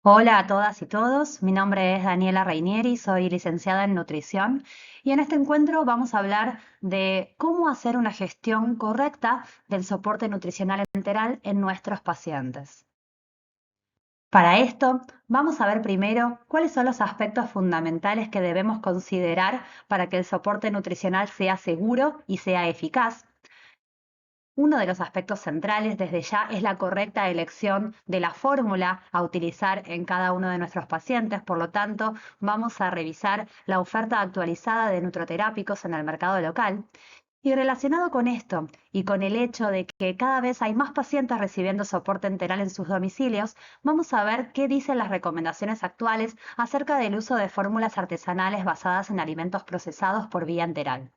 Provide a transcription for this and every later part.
Hola a todas y todos, mi nombre es Daniela Reinieri, soy licenciada en nutrición y en este encuentro vamos a hablar de cómo hacer una gestión correcta del soporte nutricional enteral en nuestros pacientes. Para esto, vamos a ver primero cuáles son los aspectos fundamentales que debemos considerar para que el soporte nutricional sea seguro y sea eficaz. Uno de los aspectos centrales desde ya es la correcta elección de la fórmula a utilizar en cada uno de nuestros pacientes. Por lo tanto, vamos a revisar la oferta actualizada de nutroterápicos en el mercado local. Y relacionado con esto y con el hecho de que cada vez hay más pacientes recibiendo soporte enteral en sus domicilios, vamos a ver qué dicen las recomendaciones actuales acerca del uso de fórmulas artesanales basadas en alimentos procesados por vía enteral.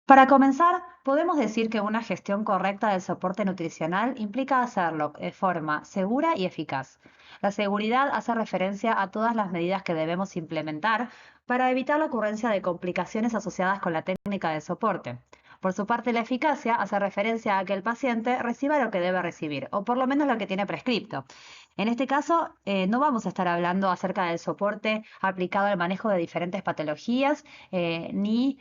Para comenzar, podemos decir que una gestión correcta del soporte nutricional implica hacerlo de forma segura y eficaz. La seguridad hace referencia a todas las medidas que debemos implementar para evitar la ocurrencia de complicaciones asociadas con la técnica de soporte. Por su parte, la eficacia hace referencia a que el paciente reciba lo que debe recibir, o por lo menos lo que tiene prescripto. En este caso, no vamos a estar hablando acerca del soporte aplicado al manejo de diferentes patologías, ni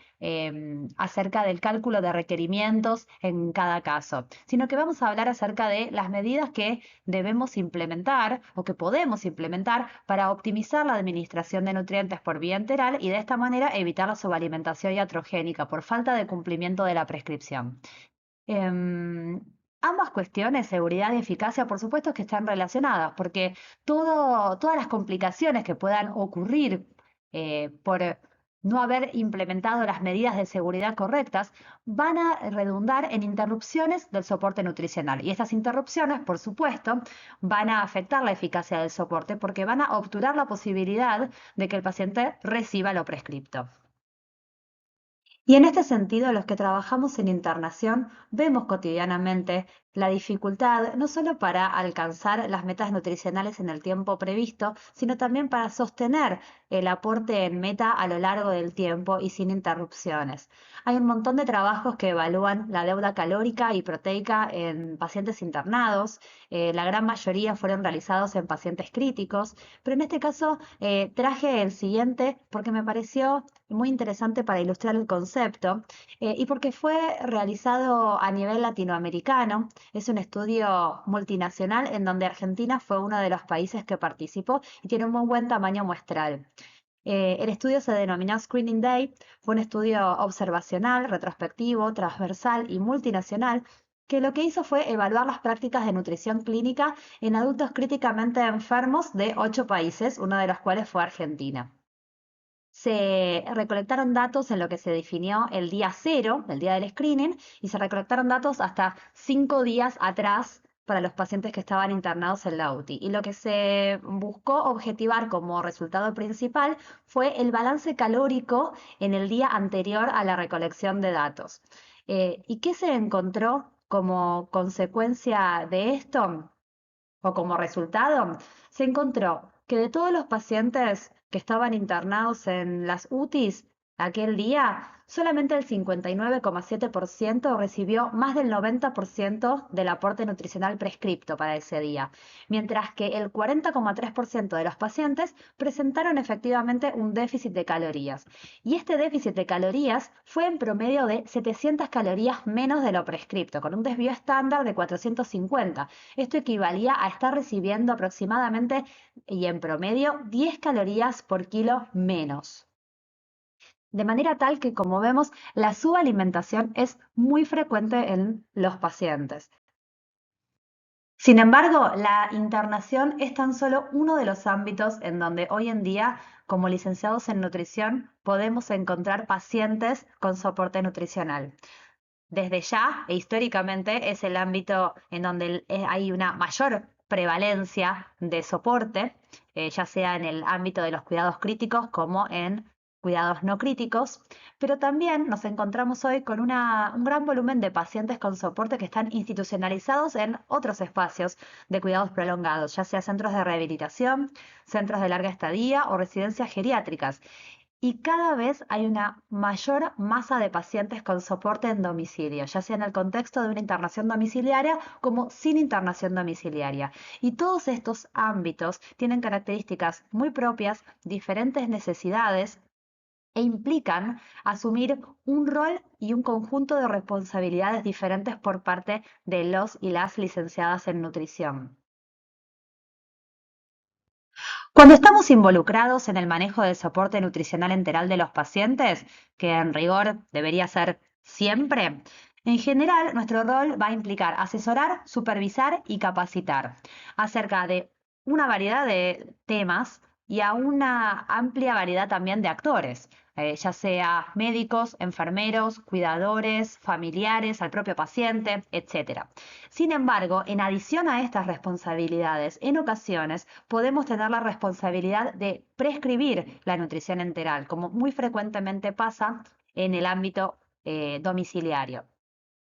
acerca del cálculo de requerimientos en cada caso, sino que vamos a hablar acerca de las medidas que debemos implementar o que podemos implementar para optimizar la administración de nutrientes por vía enteral y de esta manera evitar la subalimentación iatrogénica por falta de cumplimiento de la prescripción. Em, Ambas cuestiones, seguridad y eficacia, por supuesto que están relacionadas, porque todas las complicaciones que puedan ocurrir por no haber implementado las medidas de seguridad correctas van a redundar en interrupciones del soporte nutricional. Y estas interrupciones, por supuesto, van a afectar la eficacia del soporte porque van a obturar la posibilidad de que el paciente reciba lo prescripto. Y en este sentido, los que trabajamos en internación vemos cotidianamente la dificultad no solo para alcanzar las metas nutricionales en el tiempo previsto, sino también para sostener el aporte en meta a lo largo del tiempo y sin interrupciones. Hay un montón de trabajos que evalúan la deuda calórica y proteica en pacientes internados. La gran mayoría fueron realizados en pacientes críticos, pero en este caso traje el siguiente porque me pareció muy interesante para ilustrar el concepto y porque fue realizado a nivel latinoamericano. Es un estudio multinacional en donde Argentina fue uno de los países que participó y tiene un muy buen tamaño muestral. El estudio se denominó Screening Day, fue un estudio observacional, retrospectivo, transversal y multinacional que lo que hizo fue evaluar las prácticas de nutrición clínica en adultos críticamente enfermos de 8 países, uno de los cuales fue Argentina. Se recolectaron datos en lo que se definió el día cero, el día del screening, y se recolectaron datos hasta 5 días atrás para los pacientes que estaban internados en la UTI. Y lo que se buscó objetivar como resultado principal fue el balance calórico en el día anterior a la recolección de datos. ¿Y qué se encontró como consecuencia de esto? O como resultado, se encontró que de todos los pacientes que estaban internados en las UTIs aquel día, solamente el 59,7% recibió más del 90% del aporte nutricional prescripto para ese día, mientras que el 40,3% de los pacientes presentaron efectivamente un déficit de calorías. Y este déficit de calorías fue en promedio de 700 calorías menos de lo prescripto, con un desvío estándar de 450. Esto equivalía a estar recibiendo aproximadamente y en promedio 10 calorías por kilo menos. De manera tal que, como vemos, la subalimentación es muy frecuente en los pacientes. Sin embargo, la internación es tan solo uno de los ámbitos en donde hoy en día, como licenciados en nutrición, podemos encontrar pacientes con soporte nutricional. Desde ya e históricamente es el ámbito en donde hay una mayor prevalencia de soporte, ya sea en el ámbito de los cuidados críticos como en cuidados no críticos, pero también nos encontramos hoy con un gran volumen de pacientes con soporte que están institucionalizados en otros espacios de cuidados prolongados, ya sea centros de rehabilitación, centros de larga estadía o residencias geriátricas. y cada vez hay una mayor masa de pacientes con soporte en domicilio, ya sea en el contexto de una internación domiciliaria como sin internación domiciliaria. Y todos estos ámbitos tienen características muy propias, diferentes necesidades e implican asumir un rol y un conjunto de responsabilidades diferentes por parte de los y las licenciadas en nutrición. Cuando estamos involucrados en el manejo del soporte nutricional enteral de los pacientes, que en rigor debería ser siempre, en general nuestro rol va a implicar asesorar, supervisar y capacitar acerca de una variedad de temas y a una amplia variedad también de actores, ya sea médicos, enfermeros, cuidadores, familiares, al propio paciente, etcétera. Sin embargo, en adición a estas responsabilidades, en ocasiones podemos tener la responsabilidad de prescribir la nutrición enteral, como muy frecuentemente pasa en el ámbito domiciliario.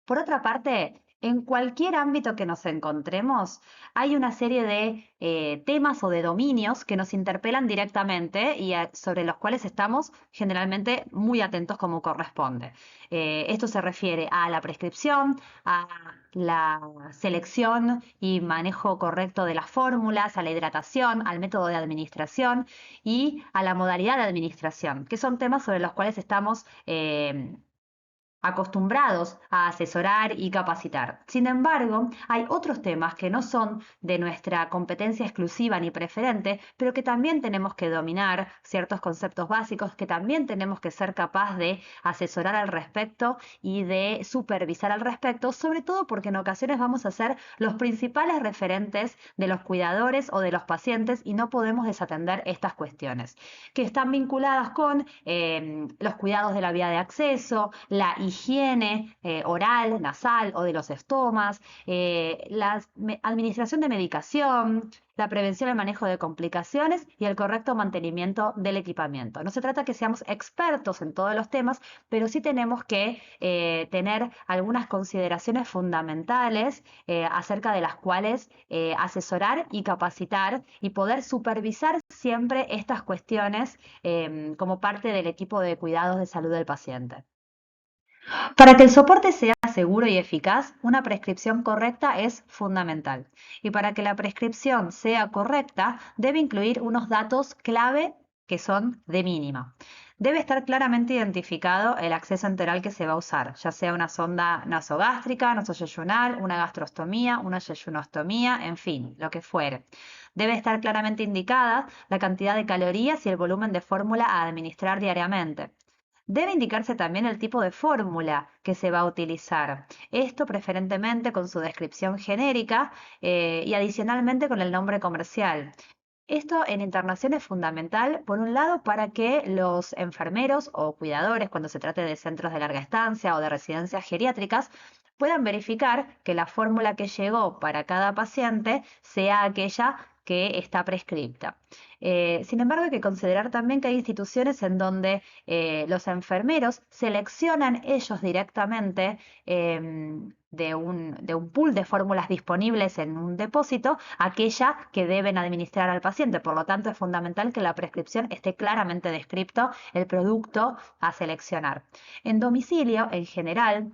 Por otra parte, en cualquier ámbito que nos encontremos, hay una serie de temas o de dominios que nos interpelan directamente y sobre los cuales estamos generalmente muy atentos como corresponde. Esto se refiere a la prescripción, a la selección y manejo correcto de las fórmulas, a la hidratación, al método de administración y a la modalidad de administración, que son temas sobre los cuales estamos acostumbrados a asesorar y capacitar. Sin embargo, hay otros temas que no son de nuestra competencia exclusiva ni preferente, pero que también tenemos que dominar ciertos conceptos básicos, que también tenemos que ser capaz de asesorar al respecto y de supervisar al respecto, sobre todo porque en ocasiones vamos a ser los principales referentes de los cuidadores o de los pacientes y no podemos desatender estas cuestiones, que están vinculadas con los cuidados de la vía de acceso, la higiene oral, nasal o de los estomas, la administración de medicación, la prevención y el manejo de complicaciones y el correcto mantenimiento del equipamiento. No se trata que seamos expertos en todos los temas, pero sí tenemos que tener algunas consideraciones fundamentales acerca de las cuales asesorar y capacitar y poder supervisar siempre estas cuestiones como parte del equipo de cuidados de salud del paciente. Para que el soporte sea seguro y eficaz, una prescripción correcta es fundamental. Y para que la prescripción sea correcta, debe incluir unos datos clave que son de mínima. Debe estar claramente identificado el acceso enteral que se va a usar, ya sea una sonda nasogástrica, nasoyeyunal, una gastrostomía, una yeyunostomía, en fin, lo que fuere. Debe estar claramente indicada la cantidad de calorías y el volumen de fórmula a administrar diariamente. Debe indicarse también el tipo de fórmula que se va a utilizar. Esto preferentemente con su descripción genérica y adicionalmente con el nombre comercial. Esto en internación es fundamental, por un lado, para que los enfermeros o cuidadores, cuando se trate de centros de larga estancia o de residencias geriátricas, puedan verificar que la fórmula que llegó para cada paciente sea aquella que está prescripta. Sin embargo, hay que considerar también que hay instituciones en donde los enfermeros seleccionan ellos directamente de un pool de fórmulas disponibles en un depósito, aquella que deben administrar al paciente. Por lo tanto, es fundamental que la prescripción esté claramente descrito el producto a seleccionar. En domicilio, en general,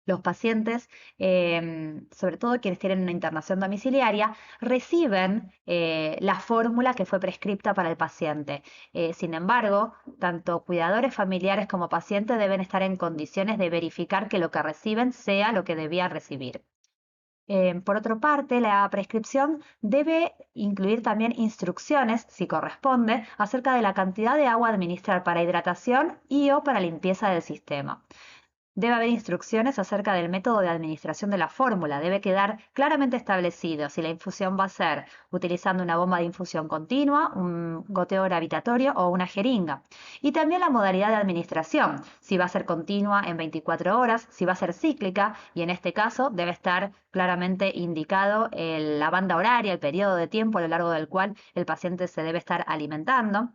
los pacientes, sobre todo quienes tienen una internación domiciliaria, reciben la fórmula que fue prescripta para el paciente. Sin embargo, tanto cuidadores familiares como pacientes deben estar en condiciones de verificar que lo que reciben sea lo que debía recibir. Por otra parte, la prescripción debe incluir también instrucciones, si corresponde, acerca de la cantidad de agua a administrar para hidratación y o para limpieza del sistema. Debe haber instrucciones acerca del método de administración de la fórmula. Debe quedar claramente establecido si la infusión va a ser utilizando una bomba de infusión continua, un goteo gravitatorio o una jeringa. Y también la modalidad de administración, si va a ser continua en 24 horas, si va a ser cíclica y en este caso debe estar claramente indicado la banda horaria, el periodo de tiempo a lo largo del cual el paciente se debe estar alimentando.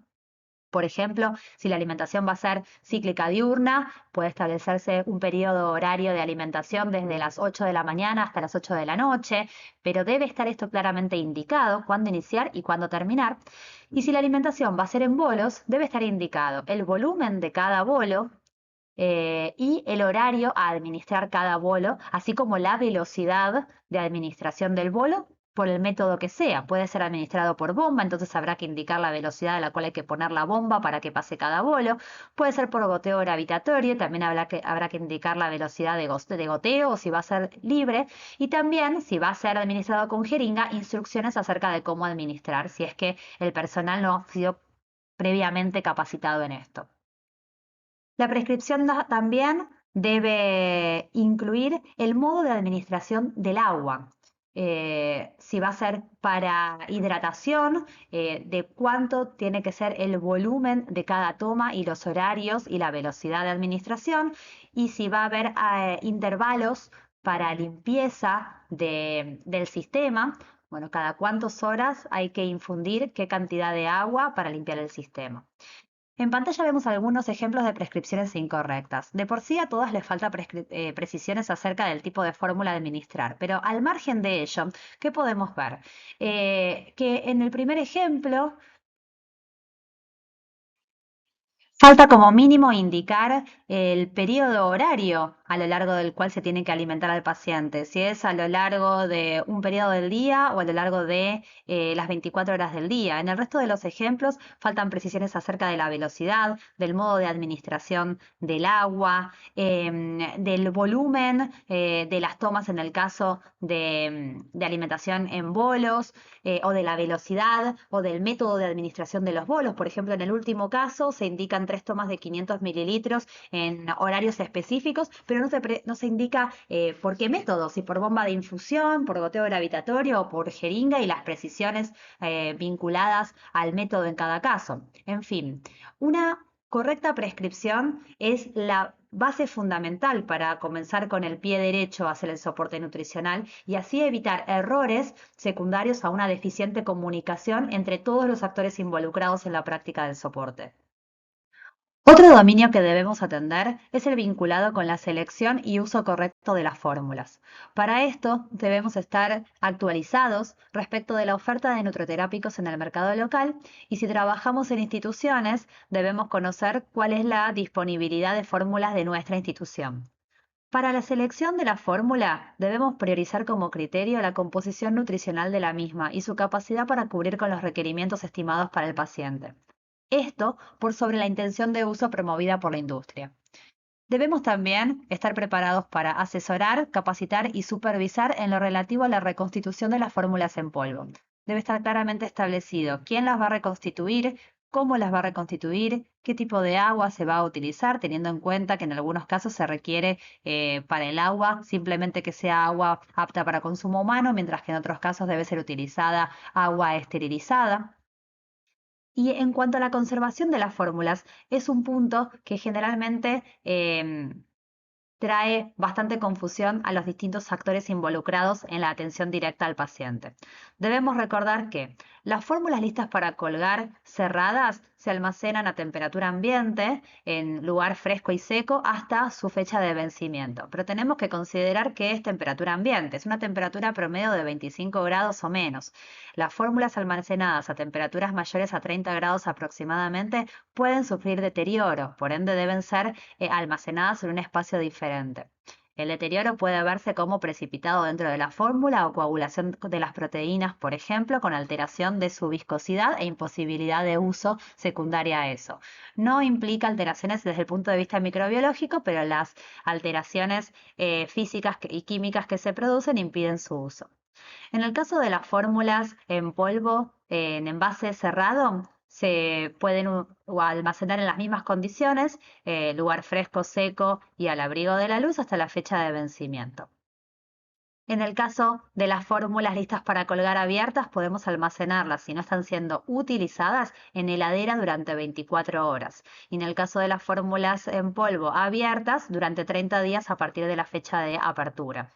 Por ejemplo, si la alimentación va a ser cíclica diurna, puede establecerse un periodo horario de alimentación desde las 8 de la mañana hasta las 8 de la noche, pero debe estar esto claramente indicado, cuándo iniciar y cuándo terminar. Y si la alimentación va a ser en bolos, debe estar indicado el volumen de cada bolo, y el horario a administrar cada bolo, así como la velocidad de administración del bolo por el método que sea. Puede ser administrado por bomba, entonces habrá que indicar la velocidad a la cual hay que poner la bomba para que pase cada bolo. Puede ser por goteo gravitatorio, también habrá que indicar la velocidad de goteo o si va a ser libre. Y también, si va a ser administrado con jeringa, instrucciones acerca de cómo administrar, si es que el personal no ha sido previamente capacitado en esto. La prescripción también debe incluir el modo de administración del agua. Si va a ser para hidratación, de cuánto tiene que ser el volumen de cada toma y los horarios y la velocidad de administración, y si va a haber intervalos para limpieza del sistema. Bueno, cada cuántas horas hay que infundir qué cantidad de agua para limpiar el sistema. En pantalla vemos algunos ejemplos de prescripciones incorrectas. De por sí a todas les falta precisiones acerca del tipo de fórmula a administrar, pero al margen de ello, ¿qué podemos ver? Que en el primer ejemplo falta como mínimo indicar el periodo horario a lo largo del cual se tiene que alimentar al paciente, si es a lo largo de un periodo del día o a lo largo de las 24 horas del día. En el resto de los ejemplos faltan precisiones acerca de la velocidad, del modo de administración del agua, del volumen de las tomas en el caso de alimentación en bolos, o de la velocidad o del método de administración de los bolos. Por ejemplo, en el último caso se indican 3 tomas de 500 mililitros en horarios específicos, pero no se indica por qué método, si por bomba de infusión, por goteo gravitatorio o por jeringa y las precisiones vinculadas al método en cada caso. En fin, una correcta prescripción es la base fundamental para comenzar con el pie derecho hacia el soporte nutricional y así evitar errores secundarios a una deficiente comunicación entre todos los actores involucrados en la práctica del soporte. Otro dominio que debemos atender es el vinculado con la selección y uso correcto de las fórmulas. Para esto debemos estar actualizados respecto de la oferta de nutroterápicos en el mercado local y si trabajamos en instituciones debemos conocer cuál es la disponibilidad de fórmulas de nuestra institución. Para la selección de la fórmula debemos priorizar como criterio la composición nutricional de la misma y su capacidad para cubrir con los requerimientos estimados para el paciente. Esto por sobre la intención de uso promovida por la industria. Debemos también estar preparados para asesorar, capacitar y supervisar en lo relativo a la reconstitución de las fórmulas en polvo. Debe estar claramente establecido quién las va a reconstituir, cómo las va a reconstituir, qué tipo de agua se va a utilizar, teniendo en cuenta que en algunos casos se requiere para el agua simplemente que sea agua apta para consumo humano, mientras que en otros casos debe ser utilizada agua esterilizada. Y en cuanto a la conservación de las fórmulas, es un punto que generalmente trae bastante confusión a los distintos actores involucrados en la atención directa al paciente. Debemos recordar que las fórmulas listas para colgar cerradas se almacenan a temperatura ambiente, en lugar fresco y seco, hasta su fecha de vencimiento. Pero tenemos que considerar que es temperatura ambiente, es una temperatura promedio de 25 grados o menos. Las fórmulas almacenadas a temperaturas mayores a 30 grados aproximadamente pueden sufrir deterioro, por ende deben ser almacenadas en un espacio diferente. El deterioro puede verse como precipitado dentro de la fórmula o coagulación de las proteínas, por ejemplo, con alteración de su viscosidad e imposibilidad de uso secundaria a eso. No implica alteraciones desde el punto de vista microbiológico, pero las alteraciones físicas y químicas que se producen impiden su uso. En el caso de las fórmulas en polvo, en envase cerrado, se pueden o almacenar en las mismas condiciones, lugar fresco, seco y al abrigo de la luz hasta la fecha de vencimiento. En el caso de las fórmulas listas para colgar abiertas, podemos almacenarlas, si no están siendo utilizadas, en heladera durante 24 horas. Y en el caso de las fórmulas en polvo abiertas, durante 30 días a partir de la fecha de apertura.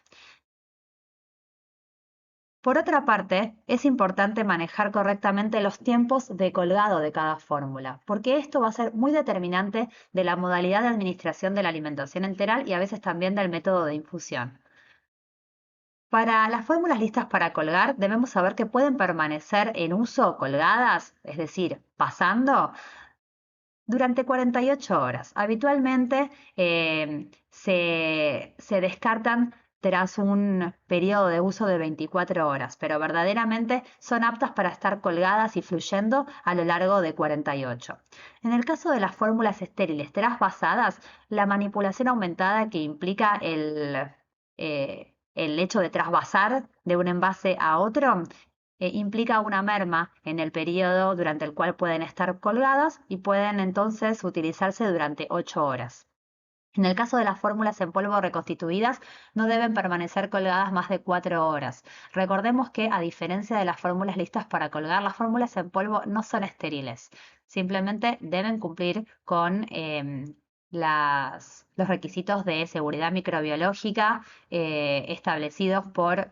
Por otra parte, es importante manejar correctamente los tiempos de colgado de cada fórmula, porque esto va a ser muy determinante de la modalidad de administración de la alimentación enteral y a veces también del método de infusión. Para las fórmulas listas para colgar, debemos saber que pueden permanecer en uso colgadas, es decir, pasando, durante 48 horas. Habitualmente se descartan tras un periodo de uso de 24 horas, pero verdaderamente son aptas para estar colgadas y fluyendo a lo largo de 48. En el caso de las fórmulas estériles trasvasadas, la manipulación aumentada que implica el hecho de trasvasar de un envase a otro implica una merma en el periodo durante el cual pueden estar colgadas y pueden entonces utilizarse durante 8 horas. En el caso de las fórmulas en polvo reconstituidas, no deben permanecer colgadas más de 4 horas. Recordemos que, a diferencia de las fórmulas listas para colgar, las fórmulas en polvo no son estériles. Simplemente deben cumplir con los requisitos de seguridad microbiológica establecidos por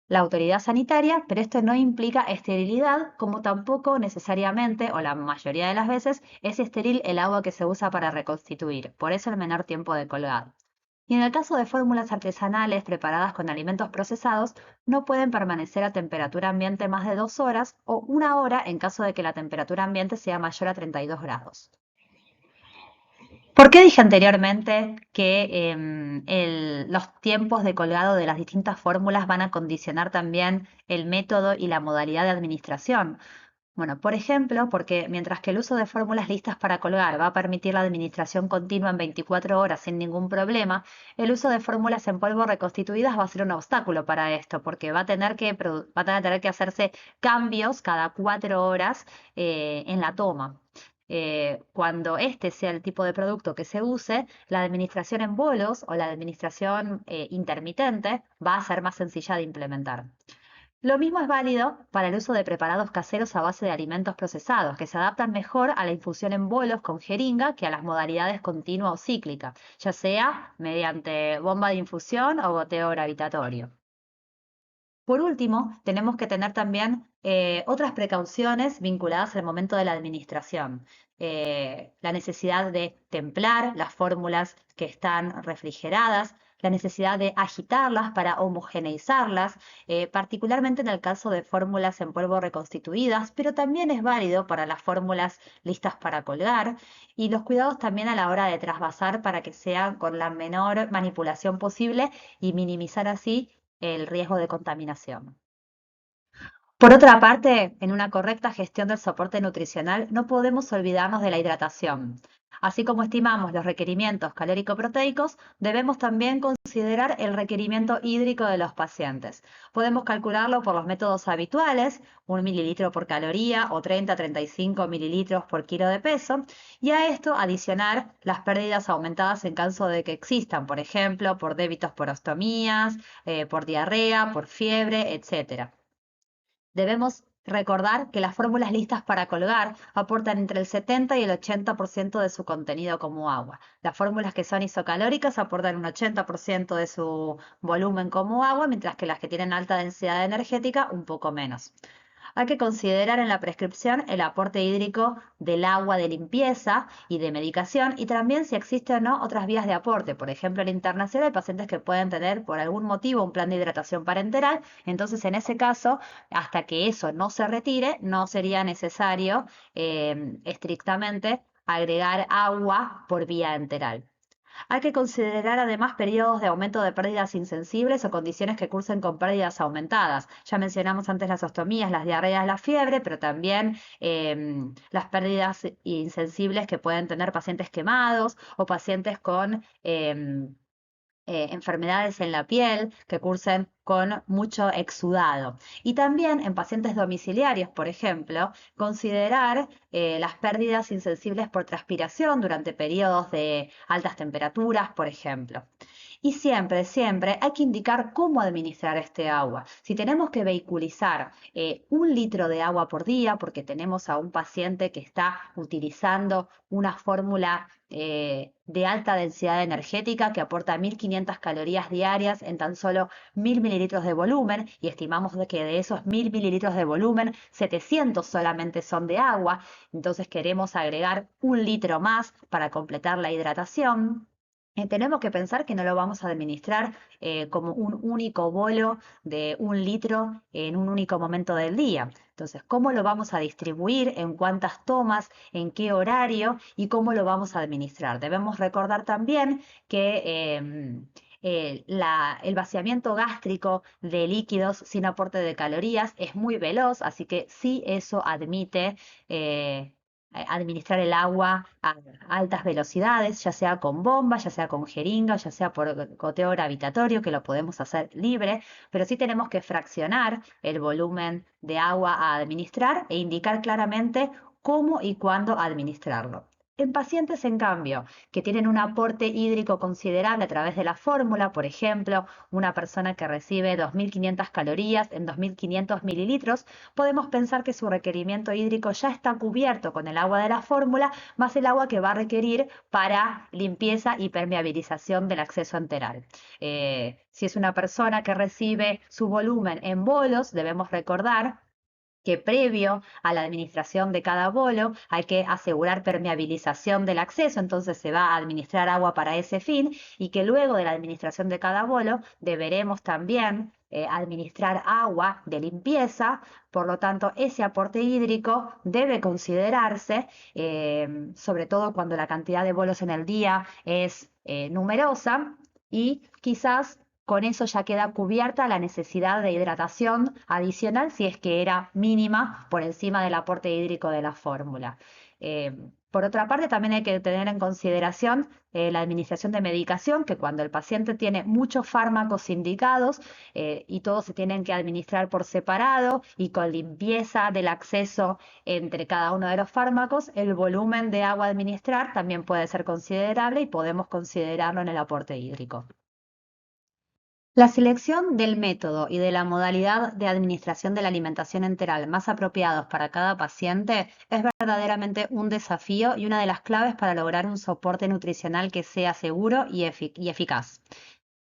la autoridad sanitaria, pero esto no implica esterilidad, como tampoco necesariamente, o la mayoría de las veces, es estéril el agua que se usa para reconstituir, por eso el menor tiempo de colgado. Y en el caso de fórmulas artesanales preparadas con alimentos procesados, no pueden permanecer a temperatura ambiente más de 2 horas o 1 hora en caso de que la temperatura ambiente sea mayor a 32 grados. ¿Por qué dije anteriormente que los tiempos de colgado de las distintas fórmulas van a condicionar también el método y la modalidad de administración? Bueno, por ejemplo, porque mientras que el uso de fórmulas listas para colgar va a permitir la administración continua en 24 horas sin ningún problema, el uso de fórmulas en polvo reconstituidas va a ser un obstáculo para esto, porque va a tener que hacerse cambios cada 4 horas en la toma. Cuando este sea el tipo de producto que se use, la administración en bolos o la administración intermitente va a ser más sencilla de implementar. Lo mismo es válido para el uso de preparados caseros a base de alimentos procesados, que se adaptan mejor a la infusión en bolos con jeringa que a las modalidades continua o cíclica, ya sea mediante bomba de infusión o goteo gravitatorio. Por último, tenemos que tener también otras precauciones vinculadas al momento de la administración. La necesidad de templar las fórmulas que están refrigeradas, la necesidad de agitarlas para homogeneizarlas, particularmente en el caso de fórmulas en polvo reconstituidas, pero también es válido para las fórmulas listas para colgar, y los cuidados también a la hora de trasvasar para que sea con la menor manipulación posible y minimizar así el riesgo de contaminación. Por otra parte, en una correcta gestión del soporte nutricional no podemos olvidarnos de la hidratación. Así como estimamos los requerimientos calórico-proteicos, debemos también considerar el requerimiento hídrico de los pacientes. Podemos calcularlo por los métodos habituales, 1 mililitro por caloría o 30-35 mililitros por kilo de peso, y a esto adicionar las pérdidas aumentadas en caso de que existan, por ejemplo, por débitos por ostomías, por diarrea, por fiebre, etc. Debemos recordar que las fórmulas listas para colgar aportan entre el 70 y el 80% de su contenido como agua. Las fórmulas que son isocalóricas aportan un 80% de su volumen como agua, mientras que las que tienen alta densidad energética un poco menos. Hay que considerar en la prescripción el aporte hídrico del agua de limpieza y de medicación, y también si existen o no otras vías de aporte. Por ejemplo, en la internación hay pacientes que pueden tener por algún motivo un plan de hidratación parenteral. Entonces, en ese caso, hasta que eso no se retire, no sería necesario estrictamente agregar agua por vía enteral. Hay que considerar además periodos de aumento de pérdidas insensibles o condiciones que cursen con pérdidas aumentadas. Ya mencionamos antes las ostomías, las diarreas, la fiebre, pero también las pérdidas insensibles que pueden tener pacientes quemados o pacientes con enfermedades en la piel que cursen con mucho exudado. Y también en pacientes domiciliarios, por ejemplo, considerar las pérdidas insensibles por transpiración durante periodos de altas temperaturas, por ejemplo. Y siempre, siempre hay que indicar cómo administrar este agua. Si tenemos que vehiculizar 1 litro de agua por día, porque tenemos a un paciente que está utilizando una fórmula de alta densidad energética que aporta 1500 calorías diarias en tan solo 1000 mililitros de volumen y estimamos que de esos 1000 mililitros de volumen, 700 solamente son de agua, entonces queremos agregar 1 litro más para completar la hidratación. Tenemos que pensar que no lo vamos a administrar como un único bolo de 1 litro en un único momento del día. Entonces, ¿cómo lo vamos a distribuir? ¿En cuántas tomas? ¿En qué horario? ¿Y cómo lo vamos a administrar? Debemos recordar también que el vaciamiento gástrico de líquidos sin aporte de calorías es muy veloz, así que sí eso admite administrar el agua a altas velocidades, ya sea con bomba, ya sea con jeringa, ya sea por goteo gravitatorio, que lo podemos hacer libre, pero sí tenemos que fraccionar el volumen de agua a administrar e indicar claramente cómo y cuándo administrarlo. En pacientes, en cambio, que tienen un aporte hídrico considerable a través de la fórmula, por ejemplo, una persona que recibe 2.500 calorías en 2.500 mililitros, podemos pensar que su requerimiento hídrico ya está cubierto con el agua de la fórmula, más el agua que va a requerir para limpieza y permeabilización del acceso enteral. Si es una persona que recibe su volumen en bolos, debemos recordar que previo a la administración de cada bolo hay que asegurar permeabilización del acceso, entonces se va a administrar agua para ese fin y que luego de la administración de cada bolo deberemos también administrar agua de limpieza, por lo tanto ese aporte hídrico debe considerarse, sobre todo cuando la cantidad de bolos en el día es numerosa y quizás con eso ya queda cubierta la necesidad de hidratación adicional si es que era mínima por encima del aporte hídrico de la fórmula. Eh, por otra parte, también hay que tener en consideración la administración de medicación, que cuando el paciente tiene muchos fármacos indicados y todos se tienen que administrar por separado y con limpieza del acceso entre cada uno de los fármacos, el volumen de agua a administrar también puede ser considerable y podemos considerarlo en el aporte hídrico. La selección del método y de la modalidad de administración de la alimentación enteral más apropiados para cada paciente es verdaderamente un desafío y una de las claves para lograr un soporte nutricional que sea seguro y eficaz.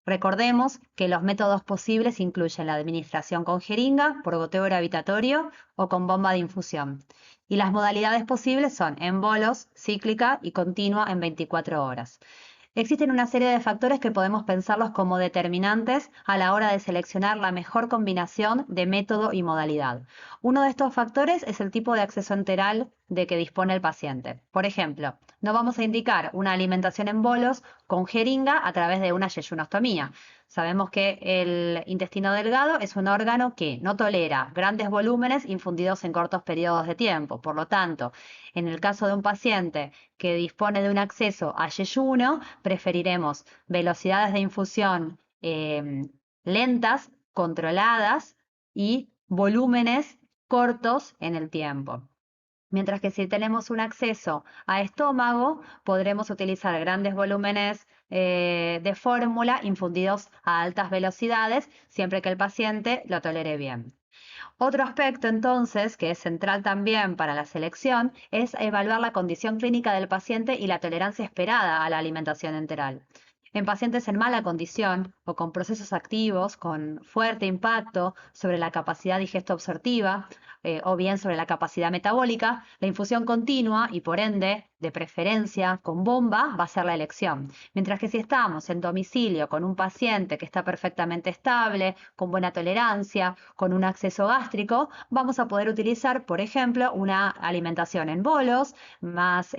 Recordemos que los métodos posibles incluyen la administración con jeringa, por goteo gravitatorio o con bomba de infusión. Y las modalidades posibles son en bolos, cíclica y continua en 24 horas. Existen una serie de factores que podemos pensarlos como determinantes a la hora de seleccionar la mejor combinación de método y modalidad. Uno de estos factores es el tipo de acceso enteral de que dispone el paciente. Por ejemplo, no vamos a indicar una alimentación en bolos con jeringa a través de una yeyunostomía. Sabemos que el intestino delgado es un órgano que no tolera grandes volúmenes infundidos en cortos periodos de tiempo. Por lo tanto, en el caso de un paciente que dispone de un acceso a yeyuno, preferiremos velocidades de infusión lentas, controladas y volúmenes cortos en el tiempo. Mientras que si tenemos un acceso a estómago, podremos utilizar grandes volúmenes de fórmula infundidos a altas velocidades, siempre que el paciente lo tolere bien. Otro aspecto entonces, que es central también para la selección, es evaluar la condición clínica del paciente y la tolerancia esperada a la alimentación enteral. En pacientes en mala condición o con procesos activos con fuerte impacto sobre la capacidad digesto-absortiva o bien sobre la capacidad metabólica, la infusión continua y por ende, de preferencia con bomba, va a ser la elección. Mientras que si estamos en domicilio con un paciente que está perfectamente estable, con buena tolerancia, con un acceso gástrico, vamos a poder utilizar, por ejemplo, una alimentación en bolos, más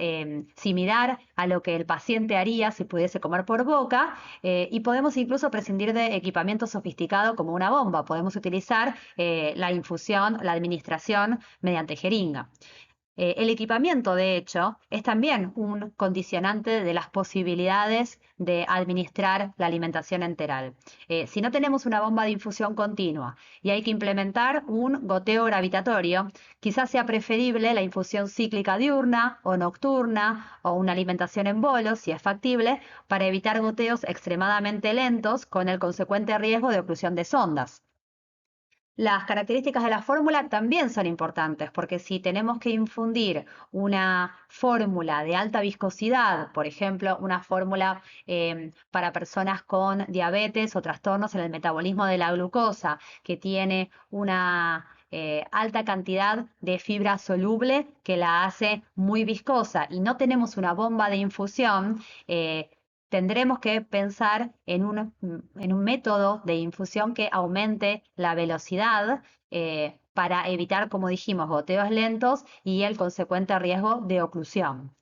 similar a lo que el paciente haría si pudiese comer por boca, y podemos incluso prescindir de equipamiento sofisticado como una bomba. Podemos utilizar la infusión, la administración mediante jeringa. El equipamiento, de hecho, es también un condicionante de las posibilidades de administrar la alimentación enteral. Si no tenemos una bomba de infusión continua y hay que implementar un goteo gravitatorio, quizás sea preferible la infusión cíclica diurna o nocturna o una alimentación en bolos, si es factible, para evitar goteos extremadamente lentos con el consecuente riesgo de oclusión de sondas. Las características de la fórmula también son importantes, porque si tenemos que infundir una fórmula de alta viscosidad, por ejemplo, una fórmula para personas con diabetes o trastornos en el metabolismo de la glucosa, que tiene una alta cantidad de fibra soluble que la hace muy viscosa y no tenemos una bomba de infusión, tendremos que pensar en un método de infusión que aumente la velocidad para evitar, como dijimos, goteos lentos y el consecuente riesgo de oclusión.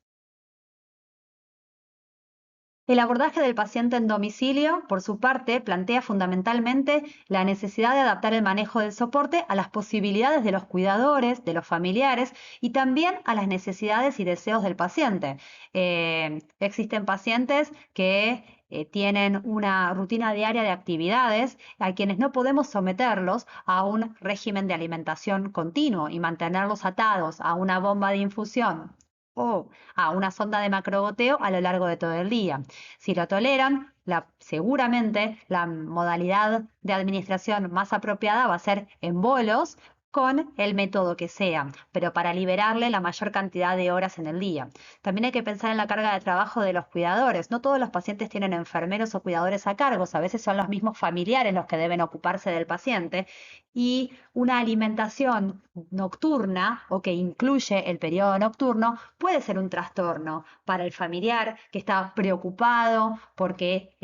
El abordaje del paciente en domicilio, por su parte, plantea fundamentalmente la necesidad de adaptar el manejo del soporte a las posibilidades de los cuidadores, de los familiares y también a las necesidades y deseos del paciente. Existen pacientes que tienen una rutina diaria de actividades a quienes no podemos someterlos a un régimen de alimentación continuo y mantenerlos atados a una bomba de infusión o a una sonda de macrogoteo a lo largo de todo el día. Si lo toleran, seguramente la modalidad de administración más apropiada va a ser en bolos con el método que sea, pero para liberarle la mayor cantidad de horas en el día. También hay que pensar en la carga de trabajo de los cuidadores. No todos los pacientes tienen enfermeros o cuidadores a cargo, a veces son los mismos familiares los que deben ocuparse del paciente y una alimentación nocturna o que incluye el periodo nocturno puede ser un trastorno para el familiar que está preocupado porque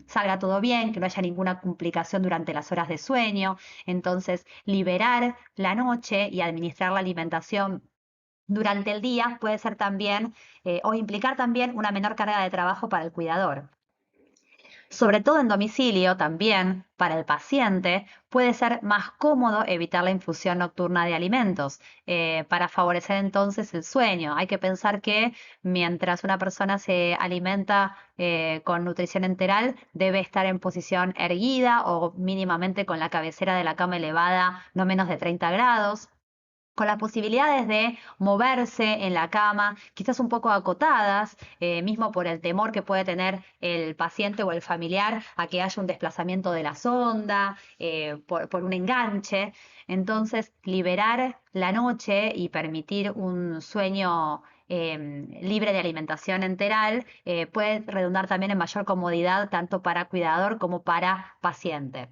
salga todo bien, que no haya ninguna complicación durante las horas de sueño. Entonces, liberar la noche y administrar la alimentación durante el día puede ser también o implicar también una menor carga de trabajo para el cuidador. Sobre todo en domicilio también, para el paciente, puede ser más cómodo evitar la infusión nocturna de alimentos para favorecer entonces el sueño. Hay que pensar que mientras una persona se alimenta con nutrición enteral, debe estar en posición erguida o mínimamente con la cabecera de la cama elevada no menos de 30 grados con las posibilidades de moverse en la cama, quizás un poco acotadas, mismo por el temor que puede tener el paciente o el familiar a que haya un desplazamiento de la sonda, por un enganche. Entonces, liberar la noche y permitir un sueño libre de alimentación enteral puede redundar también en mayor comodidad tanto para cuidador como para paciente.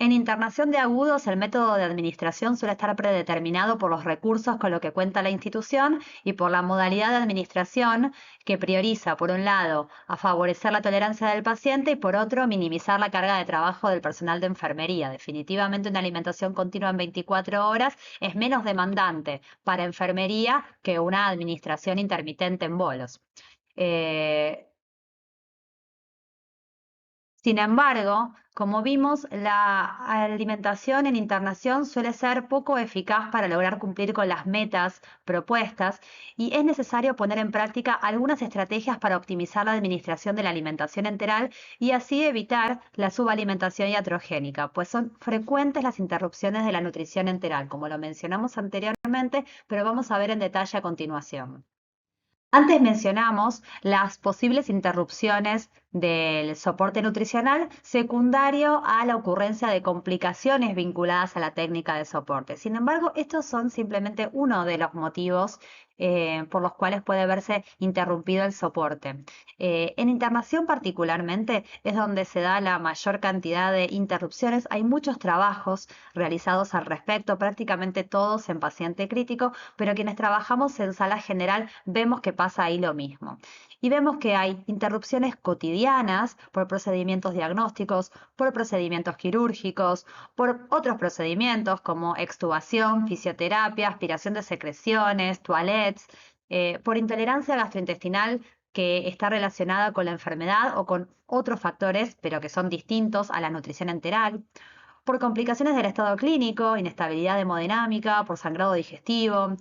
En internación de agudos, el método de administración suele estar predeterminado por los recursos con los que cuenta la institución y por la modalidad de administración que prioriza, por un lado, a favorecer la tolerancia del paciente y por otro, minimizar la carga de trabajo del personal de enfermería. Definitivamente una alimentación continua en 24 horas es menos demandante para enfermería que una administración intermitente en bolos. Eh, Sin embargo, como vimos, la alimentación en internación suele ser poco eficaz para lograr cumplir con las metas propuestas y es necesario poner en práctica algunas estrategias para optimizar la administración de la alimentación enteral y así evitar la subalimentación iatrogénica, pues son frecuentes las interrupciones de la nutrición enteral, como lo mencionamos anteriormente, pero vamos a ver en detalle a continuación. Antes mencionamos las posibles interrupciones del soporte nutricional secundario a la ocurrencia de complicaciones vinculadas a la técnica de soporte. Sin embargo, estos son simplemente uno de los motivos por los cuales puede verse interrumpido el soporte. En internación particularmente es donde se da la mayor cantidad de interrupciones. Hay muchos trabajos realizados al respecto, prácticamente todos en paciente crítico, pero quienes trabajamos en sala general vemos que pasa ahí lo mismo. Y vemos que hay interrupciones cotidianas por procedimientos diagnósticos, por procedimientos quirúrgicos, por otros procedimientos como extubación, fisioterapia, aspiración de secreciones, toilets, por intolerancia gastrointestinal que está relacionada con la enfermedad o con otros factores, pero que son distintos a la nutrición enteral por complicaciones del estado clínico, inestabilidad hemodinámica, por sangrado digestivo.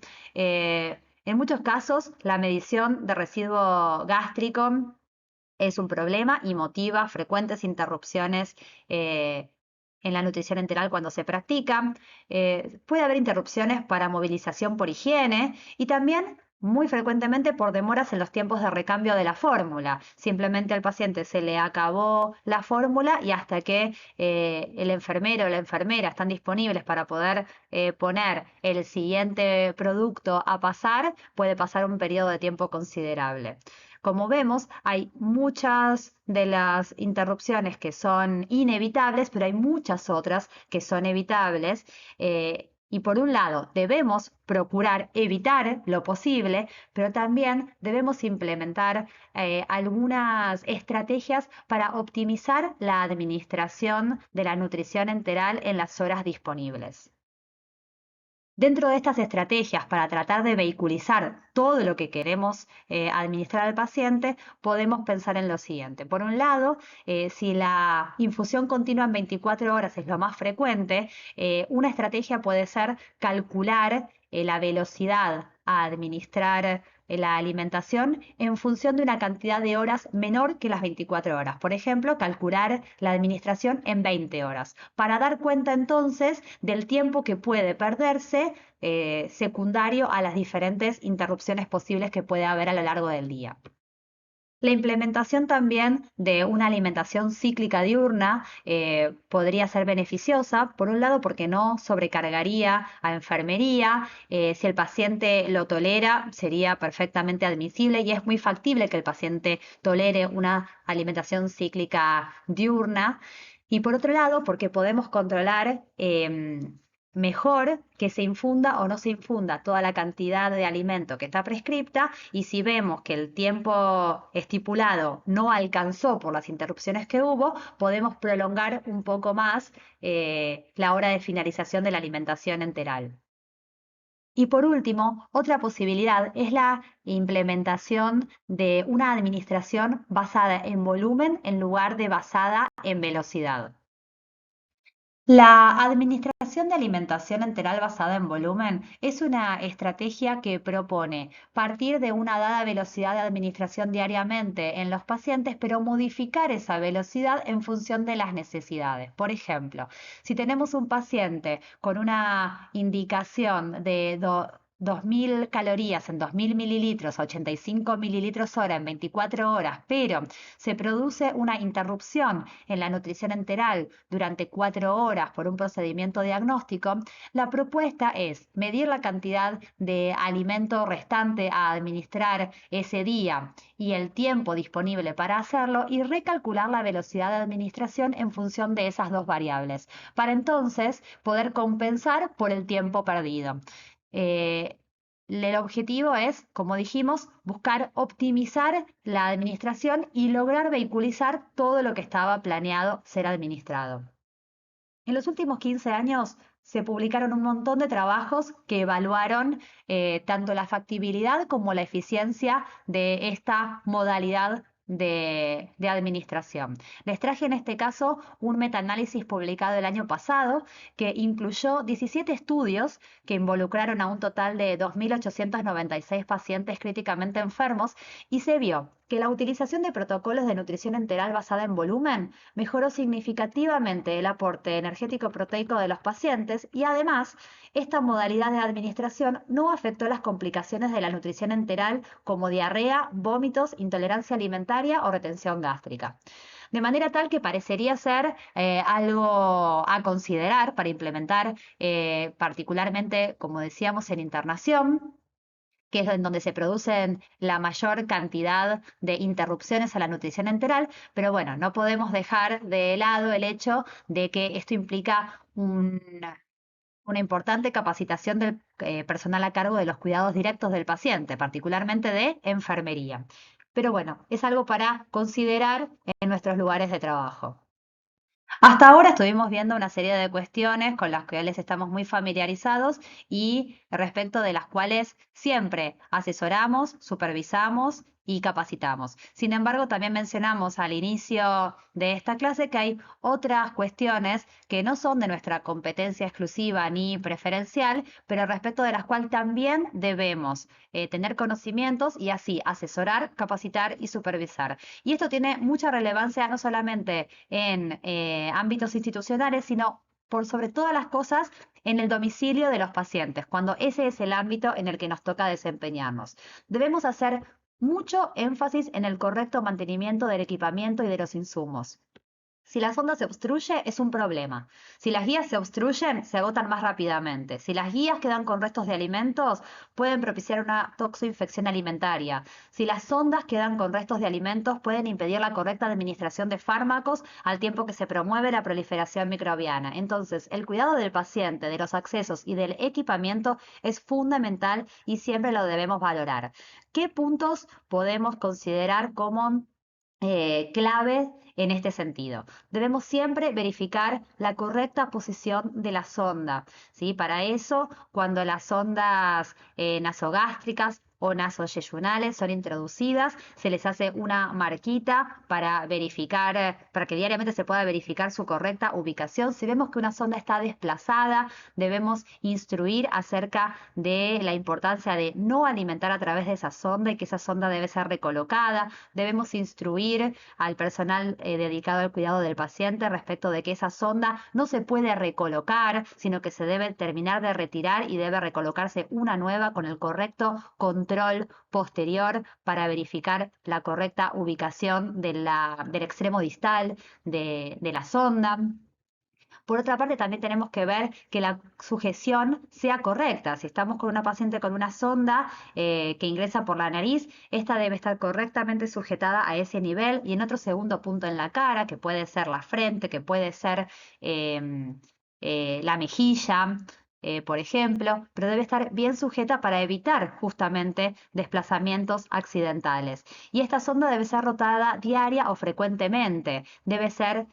En muchos casos, la medición de residuo gástrico es un problema y motiva frecuentes interrupciones en la nutrición enteral cuando se practica. Puede haber interrupciones para movilización por higiene y también muy frecuentemente por demoras en los tiempos de recambio de la fórmula. Simplemente al paciente se le acabó la fórmula y hasta que el enfermero o la enfermera están disponibles para poder poner el siguiente producto a pasar, puede pasar un periodo de tiempo considerable. Como vemos, hay muchas de las interrupciones que son inevitables, pero hay muchas otras que son evitables. Y por un lado, debemos procurar evitar lo posible, pero también debemos implementar algunas estrategias para optimizar la administración de la nutrición enteral en las horas disponibles. Dentro de estas estrategias para tratar de vehiculizar todo lo que queremos administrar al paciente, podemos pensar en lo siguiente. Por un lado, si la infusión continua en 24 horas es lo más frecuente, una estrategia puede ser calcular la velocidad a administrar la alimentación en función de una cantidad de horas menor que las 24 horas. Por ejemplo, calcular la administración en 20 horas, para dar cuenta entonces del tiempo que puede perderse secundario a las diferentes interrupciones posibles que puede haber a lo largo del día. La implementación también de una alimentación cíclica diurna podría ser beneficiosa, por un lado porque no sobrecargaría a enfermería, si el paciente lo tolera sería perfectamente admisible y es muy factible que el paciente tolere una alimentación cíclica diurna. Y por otro lado, porque podemos controlar mejor que se infunda o no se infunda toda la cantidad de alimento que está prescripta, y si vemos que el tiempo estipulado no alcanzó por las interrupciones que hubo, podemos prolongar un poco más la hora de finalización de la alimentación enteral. Y por último, otra posibilidad es la implementación de una administración basada en volumen en lugar de basada en velocidad. La administración de alimentación enteral basada en volumen es una estrategia que propone partir de una dada velocidad de administración diariamente en los pacientes, pero modificar esa velocidad en función de las necesidades. Por ejemplo, si tenemos un paciente con una indicación de 2.000 calorías en 2.000 mililitros, 85 mililitros hora en 24 horas, pero se produce una interrupción en la nutrición enteral durante 4 horas por un procedimiento diagnóstico, la propuesta es medir la cantidad de alimento restante a administrar ese día y el tiempo disponible para hacerlo y recalcular la velocidad de administración en función de esas dos variables, para entonces poder compensar por el tiempo perdido. El objetivo es, como dijimos, buscar optimizar la administración y lograr vehiculizar todo lo que estaba planeado ser administrado. En los últimos 15 años se publicaron un montón de trabajos que evaluaron tanto la factibilidad como la eficiencia de esta modalidad de administración. Les traje en este caso un metaanálisis publicado el año pasado que incluyó 17 estudios que involucraron a un total de 2.896 pacientes críticamente enfermos, y se vio que la utilización de protocolos de nutrición enteral basada en volumen mejoró significativamente el aporte energético proteico de los pacientes, y además esta modalidad de administración no afectó las complicaciones de la nutrición enteral como diarrea, vómitos, intolerancia alimentaria o retención gástrica. De manera tal que parecería ser algo a considerar para implementar, particularmente, como decíamos, en internación, que es en donde se producen la mayor cantidad de interrupciones a la nutrición enteral, pero bueno, no podemos dejar de lado el hecho de que esto implica una importante capacitación del personal a cargo de los cuidados directos del paciente, particularmente de enfermería. Pero bueno, es algo para considerar en nuestros lugares de trabajo. Hasta ahora estuvimos viendo una serie de cuestiones con las cuales estamos muy familiarizados y respecto de las cuales siempre asesoramos, supervisamos y capacitamos. Sin embargo, también mencionamos al inicio de esta clase que hay otras cuestiones que no son de nuestra competencia exclusiva ni preferencial, pero respecto de las cuales también debemos tener conocimientos y así asesorar, capacitar y supervisar. Y esto tiene mucha relevancia no solamente en ámbitos institucionales, sino por sobre todas las cosas en el domicilio de los pacientes, cuando ese es el ámbito en el que nos toca desempeñarnos. Debemos hacer mucho énfasis en el correcto mantenimiento del equipamiento y de los insumos. Si la sonda se obstruye, es un problema. Si las guías se obstruyen, se agotan más rápidamente. Si las guías quedan con restos de alimentos, pueden propiciar una toxoinfección alimentaria. Si las sondas quedan con restos de alimentos, pueden impedir la correcta administración de fármacos al tiempo que se promueve la proliferación microbiana. Entonces, el cuidado del paciente, de los accesos y del equipamiento es fundamental y siempre lo debemos valorar. ¿Qué puntos podemos considerar como clave en este sentido? Debemos siempre verificar la correcta posición de la sonda, ¿sí? Para eso, cuando las sondas nasogástricas o nasoyeyunales son introducidas, se les hace una marquita para verificar, para que diariamente se pueda verificar su correcta ubicación. Si vemos que una sonda está desplazada, debemos instruir acerca de la importancia de no alimentar a través de esa sonda y que esa sonda debe ser recolocada. Debemos instruir al personal dedicado al cuidado del paciente respecto de que esa sonda no se puede recolocar, sino que se debe terminar de retirar y debe recolocarse una nueva con el correcto control posterior para verificar la correcta ubicación del extremo distal de la sonda. Por otra parte, también tenemos que ver que la sujeción sea correcta. Si estamos con una paciente con una sonda que ingresa por la nariz, esta debe estar correctamente sujetada a ese nivel y en otro segundo punto en la cara, que puede ser la frente, que puede ser la mejilla, por ejemplo, pero debe estar bien sujeta para evitar justamente desplazamientos accidentales. Y esta sonda debe ser rotada diaria o frecuentemente. Debe ser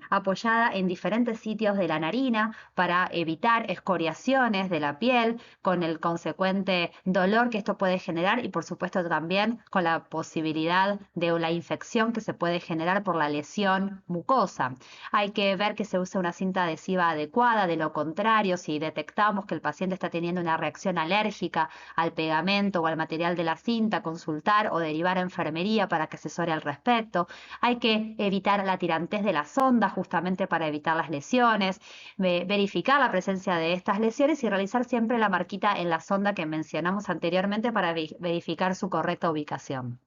apoyada en diferentes sitios de la narina para evitar escoriaciones de la piel con el consecuente dolor que esto puede generar y por supuesto también con la posibilidad de la infección que se puede generar por la lesión mucosa. Hay que ver que se use una cinta adhesiva adecuada, de lo contrario, si detectamos que el paciente está teniendo una reacción alérgica al pegamento o al material de la cinta, consultar o derivar a enfermería para que asesore al respecto. Hay que evitar la tirantez de la sonda justamente para evitar las lesiones, verificar la presencia de estas lesiones y realizar siempre la marquita en la sonda que mencionamos anteriormente para verificar su correcta ubicación.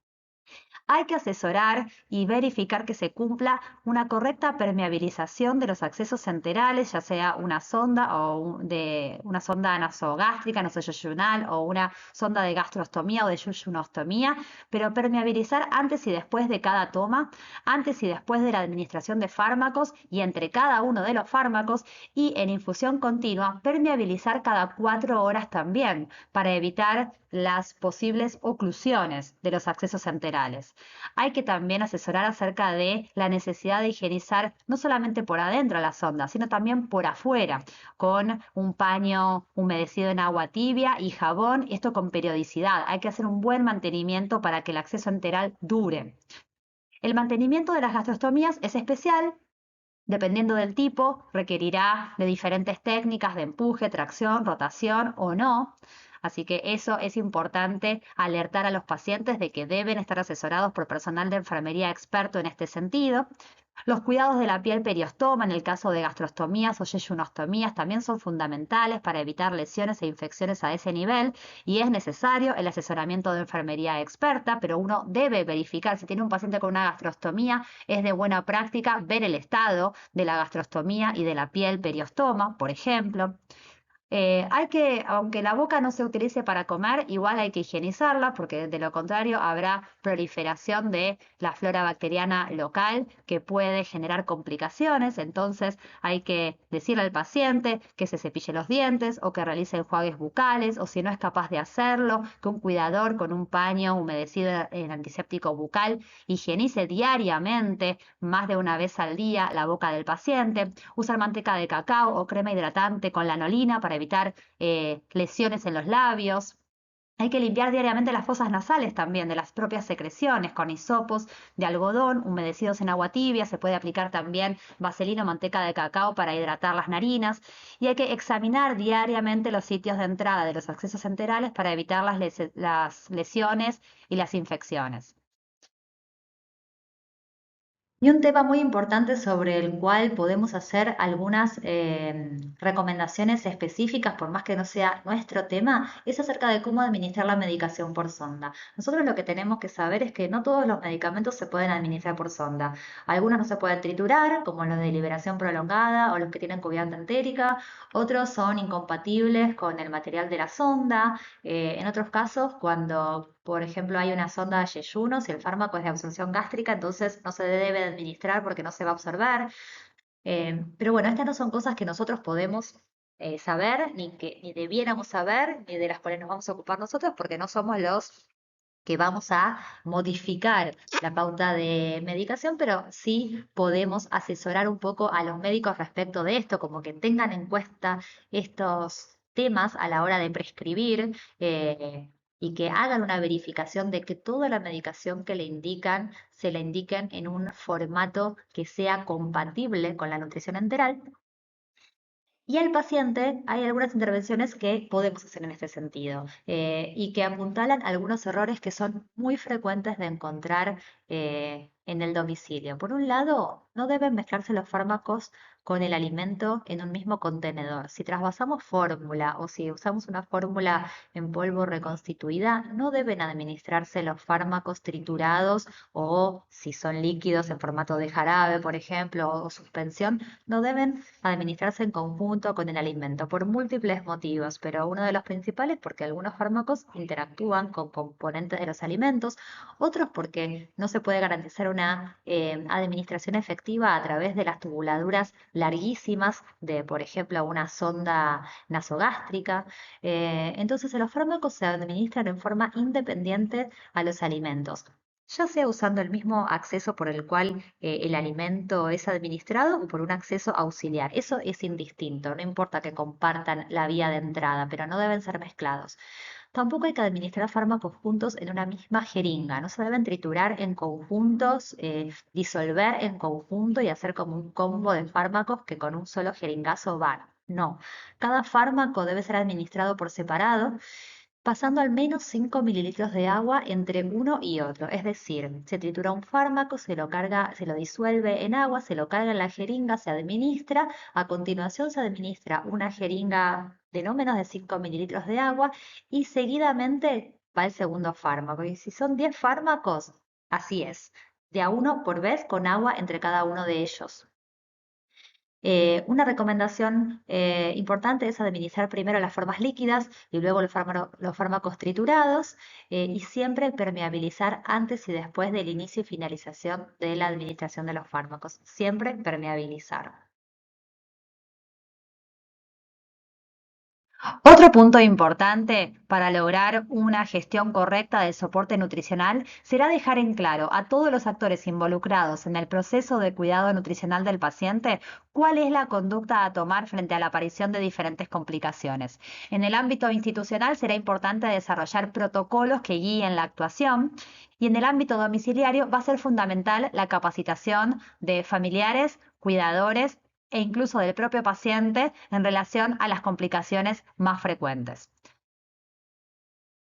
Hay que asesorar y verificar que se cumpla una correcta permeabilización de los accesos enterales, ya sea una sonda o de una sonda nasogástrica, nasoyeyunal o una sonda de gastrostomía o de yuyunostomía, pero permeabilizar antes y después de cada toma, antes y después de la administración de fármacos y entre cada uno de los fármacos y en infusión continua, permeabilizar cada 4 horas también para evitar las posibles oclusiones de los accesos enterales. Hay que también asesorar acerca de la necesidad de higienizar no solamente por adentro la sonda, sino también por afuera, con un paño humedecido en agua tibia y jabón, esto con periodicidad. Hay que hacer un buen mantenimiento para que el acceso enteral dure. El mantenimiento de las gastrostomías es especial. Dependiendo del tipo, requerirá de diferentes técnicas de empuje, tracción, rotación o no. Así que eso es importante alertar a los pacientes de que deben estar asesorados por personal de enfermería experto en este sentido. Los cuidados de la piel periostoma en el caso de gastrostomías o yeyunostomías también son fundamentales para evitar lesiones e infecciones a ese nivel y es necesario el asesoramiento de enfermería experta, pero uno debe verificar si tiene un paciente con una gastrostomía, es de buena práctica ver el estado de la gastrostomía y de la piel periostoma, por ejemplo. Aunque la boca no se utilice para comer, igual hay que higienizarla porque de lo contrario habrá proliferación de la flora bacteriana local que puede generar complicaciones. Entonces hay que decirle al paciente que se cepille los dientes o que realice enjuagues bucales o si no es capaz de hacerlo, que un cuidador con un paño humedecido en antiséptico bucal higienice diariamente, más de una vez al día, la boca del paciente. Usar manteca de cacao o crema hidratante con lanolina para evitar lesiones en los labios. Hay que limpiar diariamente las fosas nasales también de las propias secreciones con hisopos de algodón humedecidos en agua tibia. Se puede aplicar también vaselina o manteca de cacao para hidratar las narinas. Y hay que examinar diariamente los sitios de entrada de los accesos enterales para evitar las lesiones y las infecciones. Y un tema muy importante sobre el cual podemos hacer algunas recomendaciones específicas, por más que no sea nuestro tema, es acerca de cómo administrar la medicación por sonda. Nosotros lo que tenemos que saber es que no todos los medicamentos se pueden administrar por sonda. Algunos no se pueden triturar, como los de liberación prolongada o los que tienen cubierta entérica. Otros son incompatibles con el material de la sonda. En otros casos, cuando, por ejemplo, hay una sonda de yeyuno, si el fármaco es de absorción gástrica, entonces no se debe administrar porque no se va a absorber. Pero bueno, estas no son cosas que nosotros podemos saber, ni debiéramos saber, ni de las cuales nos vamos a ocupar nosotros, porque no somos los que vamos a modificar la pauta de medicación, pero sí podemos asesorar un poco a los médicos respecto de esto, como que tengan en cuenta estos temas a la hora de prescribir y que hagan una verificación de que toda la medicación que le indican se la indiquen en un formato que sea compatible con la nutrición enteral y al paciente hay algunas intervenciones que podemos hacer en este sentido y que apuntalan algunos errores que son muy frecuentes de encontrar en el domicilio. Por un lado, no deben mezclarse los fármacos con el alimento en un mismo contenedor. Si trasvasamos fórmula o si usamos una fórmula en polvo reconstituida, no deben administrarse los fármacos triturados o si son líquidos en formato de jarabe, por ejemplo, o suspensión, no deben administrarse en conjunto con el alimento por múltiples motivos, pero uno de los principales porque algunos fármacos interactúan con componentes de los alimentos, otros porque no se puede garantizar una administración efectiva a través de las tubuladuras larguísimas de, por ejemplo, una sonda nasogástrica. Entonces, los fármacos se administran en forma independiente a los alimentos, ya sea usando el mismo acceso por el cual el alimento es administrado o por un acceso auxiliar. Eso es indistinto, no importa que compartan la vía de entrada, pero no deben ser mezclados. Tampoco hay que administrar fármacos juntos en una misma jeringa, no se deben triturar en conjuntos, disolver en conjunto y hacer como un combo de fármacos que con un solo jeringazo van. No, cada fármaco debe ser administrado por separado pasando al menos 5 mililitros de agua entre uno y otro. Es decir, se tritura un fármaco, se lo carga, se lo disuelve en agua, se lo carga en la jeringa, se administra. A continuación se administra una jeringa de no menos de 5 mililitros de agua y seguidamente va el segundo fármaco. Y si son 10 fármacos, así es, de a uno por vez con agua entre cada uno de ellos. Una recomendación importante es administrar primero las formas líquidas y luego los fármacos triturados y siempre permeabilizar antes y después del inicio y finalización de la administración de los fármacos. Siempre permeabilizar. Otro punto importante para lograr una gestión correcta del soporte nutricional será dejar en claro a todos los actores involucrados en el proceso de cuidado nutricional del paciente cuál es la conducta a tomar frente a la aparición de diferentes complicaciones. En el ámbito institucional será importante desarrollar protocolos que guíen la actuación y en el ámbito domiciliario va a ser fundamental la capacitación de familiares, cuidadores e incluso del propio paciente en relación a las complicaciones más frecuentes.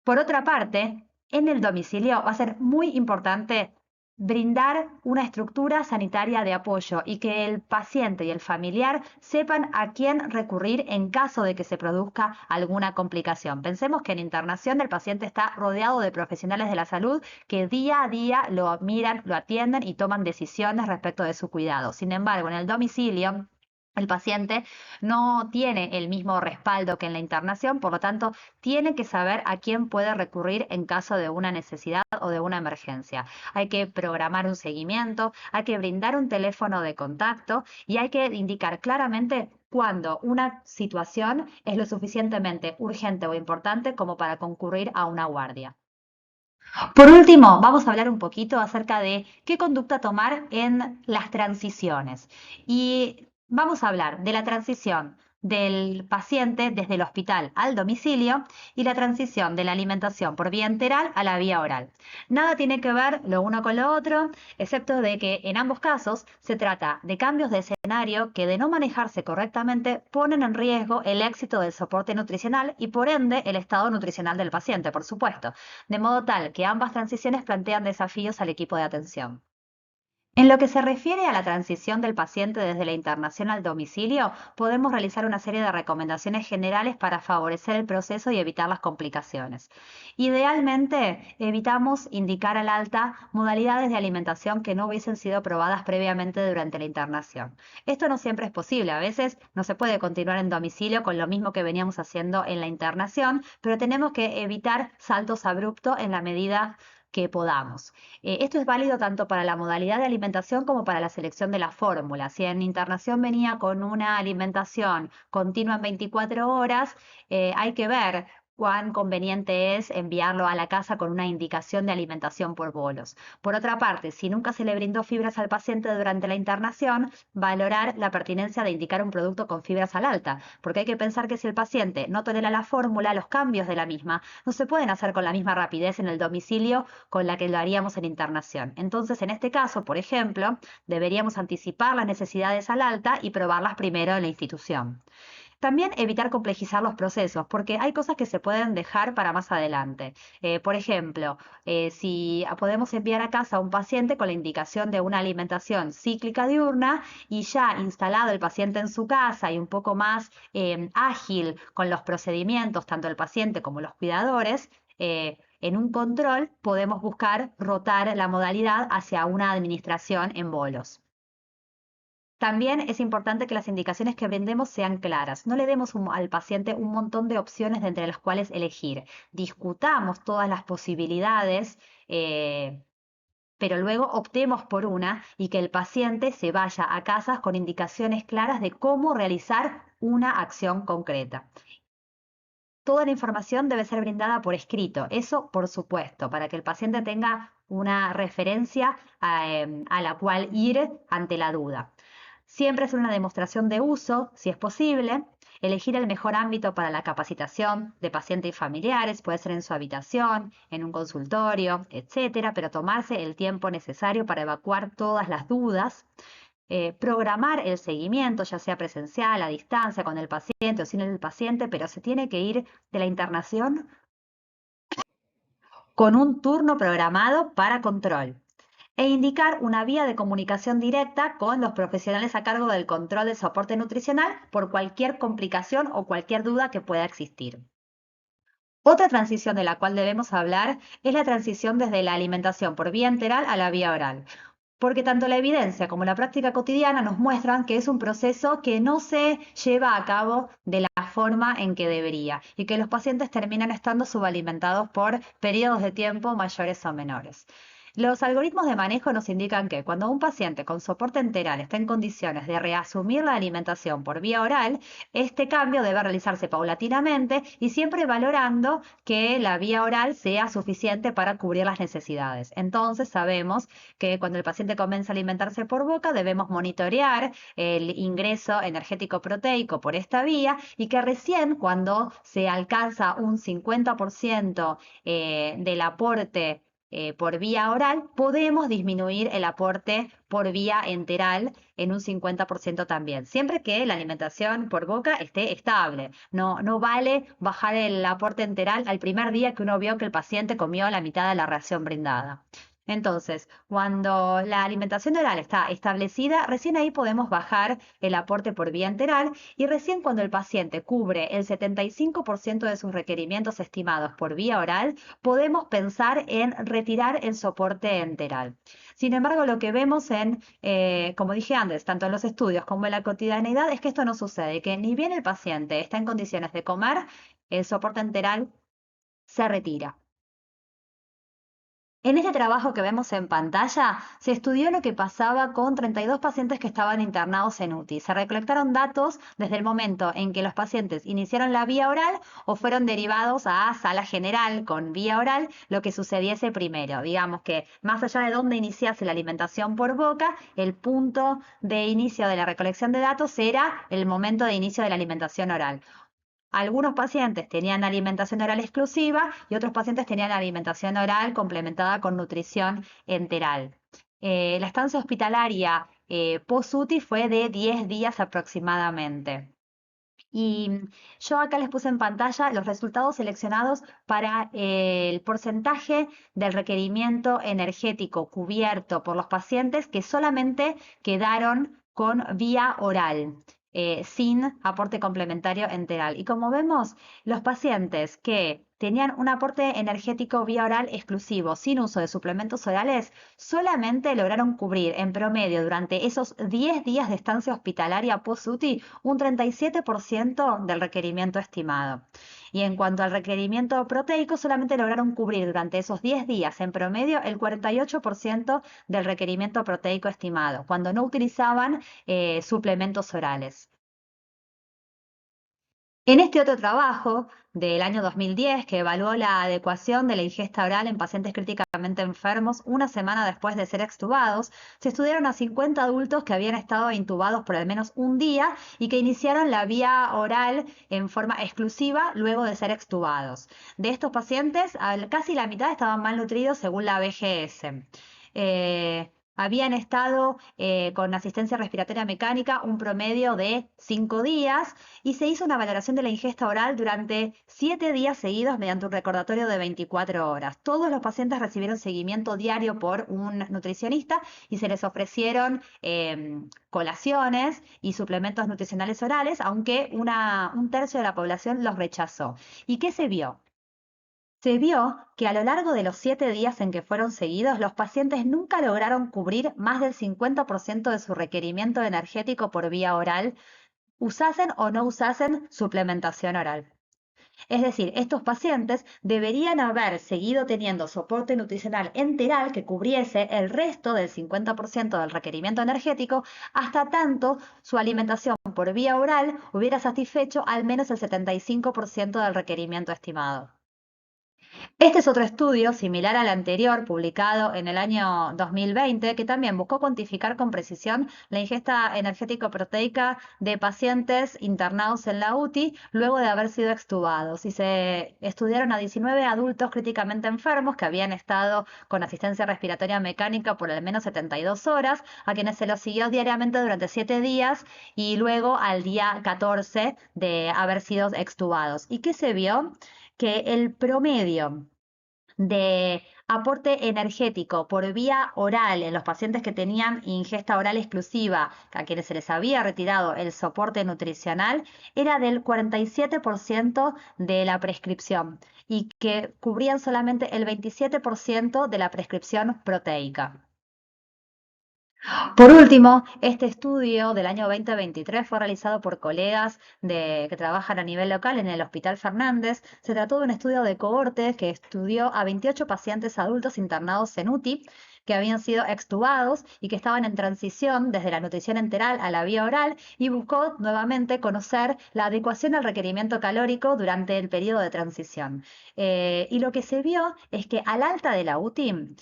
Por otra parte, en el domicilio va a ser muy importante brindar una estructura sanitaria de apoyo y que el paciente y el familiar sepan a quién recurrir en caso de que se produzca alguna complicación. Pensemos que en internación el paciente está rodeado de profesionales de la salud que día a día lo miran, lo atienden y toman decisiones respecto de su cuidado. Sin embargo, en el domicilio el paciente no tiene el mismo respaldo que en la internación, por lo tanto, tiene que saber a quién puede recurrir en caso de una necesidad o de una emergencia. Hay que programar un seguimiento, hay que brindar un teléfono de contacto y hay que indicar claramente cuándo una situación es lo suficientemente urgente o importante como para concurrir a una guardia. Por último, vamos a hablar un poquito acerca de qué conducta tomar en las transiciones. Y vamos a hablar de la transición del paciente desde el hospital al domicilio y la transición de la alimentación por vía enteral a la vía oral. Nada tiene que ver lo uno con lo otro, excepto de que en ambos casos se trata de cambios de escenario que de no manejarse correctamente ponen en riesgo el éxito del soporte nutricional y por ende el estado nutricional del paciente, por supuesto, de modo tal que ambas transiciones plantean desafíos al equipo de atención. En lo que se refiere a la transición del paciente desde la internación al domicilio, podemos realizar una serie de recomendaciones generales para favorecer el proceso y evitar las complicaciones. Idealmente, evitamos indicar al alta modalidades de alimentación que no hubiesen sido probadas previamente durante la internación. Esto no siempre es posible, a veces no se puede continuar en domicilio con lo mismo que veníamos haciendo en la internación, pero tenemos que evitar saltos abruptos en la medida que podamos. Esto es válido tanto para la modalidad de alimentación como para la selección de la fórmula. Si en internación venía con una alimentación continua en 24 horas, hay que ver cuán conveniente es enviarlo a la casa con una indicación de alimentación por bolos. Por otra parte, si nunca se le brindó fibras al paciente durante la internación, valorar la pertinencia de indicar un producto con fibras al alta, porque hay que pensar que si el paciente no tolera la fórmula, los cambios de la misma no se pueden hacer con la misma rapidez en el domicilio con la que lo haríamos en internación. Entonces, en este caso, por ejemplo, deberíamos anticipar las necesidades al alta y probarlas primero en la institución. También evitar complejizar los procesos, porque hay cosas que se pueden dejar para más adelante. Por ejemplo, si podemos enviar a casa a un paciente con la indicación de una alimentación cíclica diurna y ya instalado el paciente en su casa y un poco más ágil con los procedimientos, tanto el paciente como los cuidadores, en un control podemos buscar rotar la modalidad hacia una administración en bolos. También es importante que las indicaciones que brindemos sean claras. No le demos al paciente un montón de opciones de entre las cuales elegir. Discutamos todas las posibilidades, pero luego optemos por una y que el paciente se vaya a casa con indicaciones claras de cómo realizar una acción concreta. Toda la información debe ser brindada por escrito, eso por supuesto, para que el paciente tenga una referencia a la cual ir ante la duda. Siempre hacer una demostración de uso, si es posible, elegir el mejor ámbito para la capacitación de pacientes y familiares, puede ser en su habitación, en un consultorio, etcétera, pero tomarse el tiempo necesario para evacuar todas las dudas. Programar el seguimiento, ya sea presencial, a distancia, con el paciente o sin el paciente, pero se tiene que ir de la internación con un turno programado para control e indicar una vía de comunicación directa con los profesionales a cargo del control del soporte nutricional por cualquier complicación o cualquier duda que pueda existir. Otra transición de la cual debemos hablar es la transición desde la alimentación por vía enteral a la vía oral, porque tanto la evidencia como la práctica cotidiana nos muestran que es un proceso que no se lleva a cabo de la forma en que debería y que los pacientes terminan estando subalimentados por periodos de tiempo mayores o menores. Los algoritmos de manejo nos indican que cuando un paciente con soporte enteral está en condiciones de reasumir la alimentación por vía oral, este cambio debe realizarse paulatinamente y siempre valorando que la vía oral sea suficiente para cubrir las necesidades. Entonces sabemos que cuando el paciente comienza a alimentarse por boca debemos monitorear el ingreso energético proteico por esta vía y que recién cuando se alcanza un 50% del aporte por vía oral, podemos disminuir el aporte por vía enteral en un 50% también, siempre que la alimentación por boca esté estable. No, no vale bajar el aporte enteral al primer día que uno vio que el paciente comió la mitad de la ración brindada. Entonces, cuando la alimentación oral está establecida, recién ahí podemos bajar el aporte por vía enteral y recién cuando el paciente cubre el 75% de sus requerimientos estimados por vía oral, podemos pensar en retirar el soporte enteral. Sin embargo, lo que vemos como dije antes, tanto en los estudios como en la cotidianeidad, es que esto no sucede, que ni bien el paciente está en condiciones de comer, el soporte enteral se retira. En este trabajo que vemos en pantalla, se estudió lo que pasaba con 32 pacientes que estaban internados en UTI. Se recolectaron datos desde el momento en que los pacientes iniciaron la vía oral o fueron derivados a sala general con vía oral, lo que sucediese primero. Digamos que más allá de dónde iniciase la alimentación por boca, el punto de inicio de la recolección de datos era el momento de inicio de la alimentación oral. Algunos pacientes tenían alimentación oral exclusiva y otros pacientes tenían alimentación oral complementada con nutrición enteral. La estancia hospitalaria post-UTI fue de 10 días aproximadamente. Y yo acá les puse en pantalla los resultados seleccionados para el porcentaje del requerimiento energético cubierto por los pacientes que solamente quedaron con vía oral, sin aporte complementario enteral. Y como vemos, los pacientes que tenían un aporte energético vía oral exclusivo, sin uso de suplementos orales, solamente lograron cubrir en promedio durante esos 10 días de estancia hospitalaria post-UTI un 37% del requerimiento estimado. Y en cuanto al requerimiento proteico, solamente lograron cubrir durante esos 10 días en promedio el 48% del requerimiento proteico estimado, cuando no utilizaban suplementos orales. En este otro trabajo del año 2010, que evaluó la adecuación de la ingesta oral en pacientes críticamente enfermos una semana después de ser extubados, se estudiaron a 50 adultos que habían estado intubados por al menos un día y que iniciaron la vía oral en forma exclusiva luego de ser extubados. De estos pacientes, casi la mitad estaban malnutridos según la BGS. Habían estado con asistencia respiratoria mecánica un promedio de 5 días y se hizo una valoración de la ingesta oral durante 7 días seguidos mediante un recordatorio de 24 horas. Todos los pacientes recibieron seguimiento diario por un nutricionista y se les ofrecieron colaciones y suplementos nutricionales orales, aunque un tercio de la población los rechazó. ¿Y qué se vio? Se vio que a lo largo de los 7 días en que fueron seguidos, los pacientes nunca lograron cubrir más del 50% de su requerimiento energético por vía oral, usasen o no usasen suplementación oral. Es decir, estos pacientes deberían haber seguido teniendo soporte nutricional enteral que cubriese el resto del 50% del requerimiento energético hasta tanto su alimentación por vía oral hubiera satisfecho al menos el 75% del requerimiento estimado. Este es otro estudio similar al anterior, publicado en el año 2020, que también buscó cuantificar con precisión la ingesta energético-proteica de pacientes internados en la UTI luego de haber sido extubados. Y se estudiaron a 19 adultos críticamente enfermos que habían estado con asistencia respiratoria mecánica por al menos 72 horas, a quienes se los siguió diariamente durante 7 días y luego al día 14 de haber sido extubados. ¿Y qué se vio? Que el promedio de aporte energético por vía oral en los pacientes que tenían ingesta oral exclusiva, a quienes se les había retirado el soporte nutricional, era del 47% de la prescripción y que cubrían solamente el 27% de la prescripción proteica. Por último, este estudio del año 2023 fue realizado por colegas que trabajan a nivel local en el Hospital Fernández. Se trató de un estudio de cohortes que estudió a 28 pacientes adultos internados en UTI que habían sido extubados y que estaban en transición desde la nutrición enteral a la vía oral y buscó nuevamente conocer la adecuación al requerimiento calórico durante el periodo de transición. Y lo que se vio es que al alta de la UTI,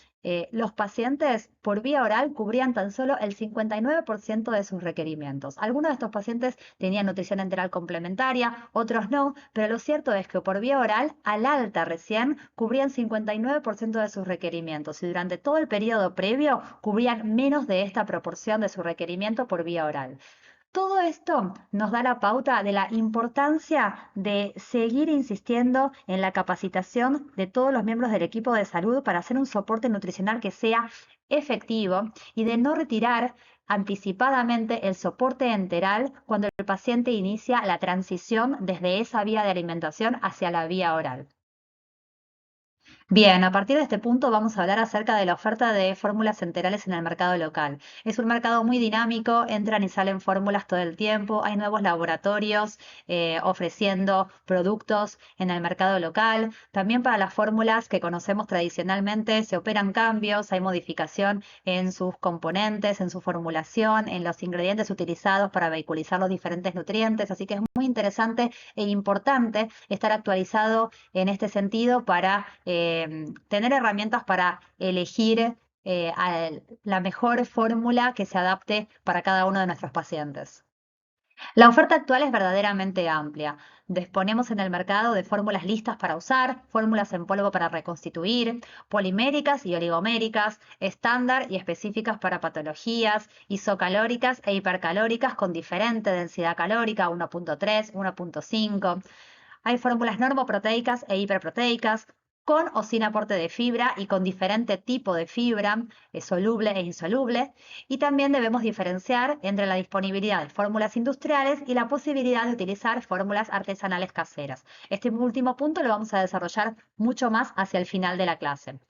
los pacientes por vía oral cubrían tan solo el 59% de sus requerimientos. Algunos de estos pacientes tenían nutrición enteral complementaria, otros no, pero lo cierto es que por vía oral, al alta recién, cubrían 59% de sus requerimientos y durante todo el periodo previo cubrían menos de esta proporción de su requerimiento por vía oral. Todo esto nos da la pauta de la importancia de seguir insistiendo en la capacitación de todos los miembros del equipo de salud para hacer un soporte nutricional que sea efectivo y de no retirar anticipadamente el soporte enteral cuando el paciente inicia la transición desde esa vía de alimentación hacia la vía oral. Bien, a partir de este punto vamos a hablar acerca de la oferta de fórmulas enterales en el mercado local. Es un mercado muy dinámico, entran y salen fórmulas todo el tiempo, hay nuevos laboratorios ofreciendo productos en el mercado local. También para las fórmulas que conocemos tradicionalmente se operan cambios, hay modificación en sus componentes, en su formulación, en los ingredientes utilizados para vehiculizar los diferentes nutrientes, así que es muy interesante e importante estar actualizado en este sentido para tener herramientas para elegir la mejor fórmula que se adapte para cada uno de nuestros pacientes. La oferta actual es verdaderamente amplia. Disponemos en el mercado de fórmulas listas para usar, fórmulas en polvo para reconstituir, poliméricas y oligoméricas, estándar y específicas para patologías, isocalóricas e hipercalóricas con diferente densidad calórica, 1.3, 1.5. Hay fórmulas normoproteicas e hiperproteicas, con o sin aporte de fibra y con diferente tipo de fibra, soluble e insoluble. Y también debemos diferenciar entre la disponibilidad de fórmulas industriales y la posibilidad de utilizar fórmulas artesanales caseras. Este último punto lo vamos a desarrollar mucho más hacia el final de la clase.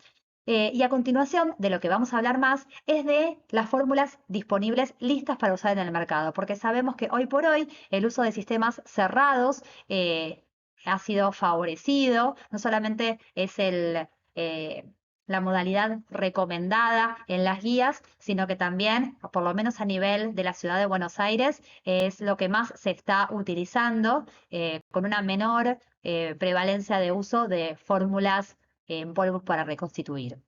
Y a continuación, de lo que vamos a hablar más es de las fórmulas disponibles listas para usar en el mercado, porque sabemos que hoy por hoy el uso de sistemas cerrados ha sido favorecido, no solamente es la modalidad recomendada en las guías, sino que también, por lo menos a nivel de la ciudad de Buenos Aires, es lo que más se está utilizando, con una menor prevalencia de uso de fórmulas en polvo para reconstituir.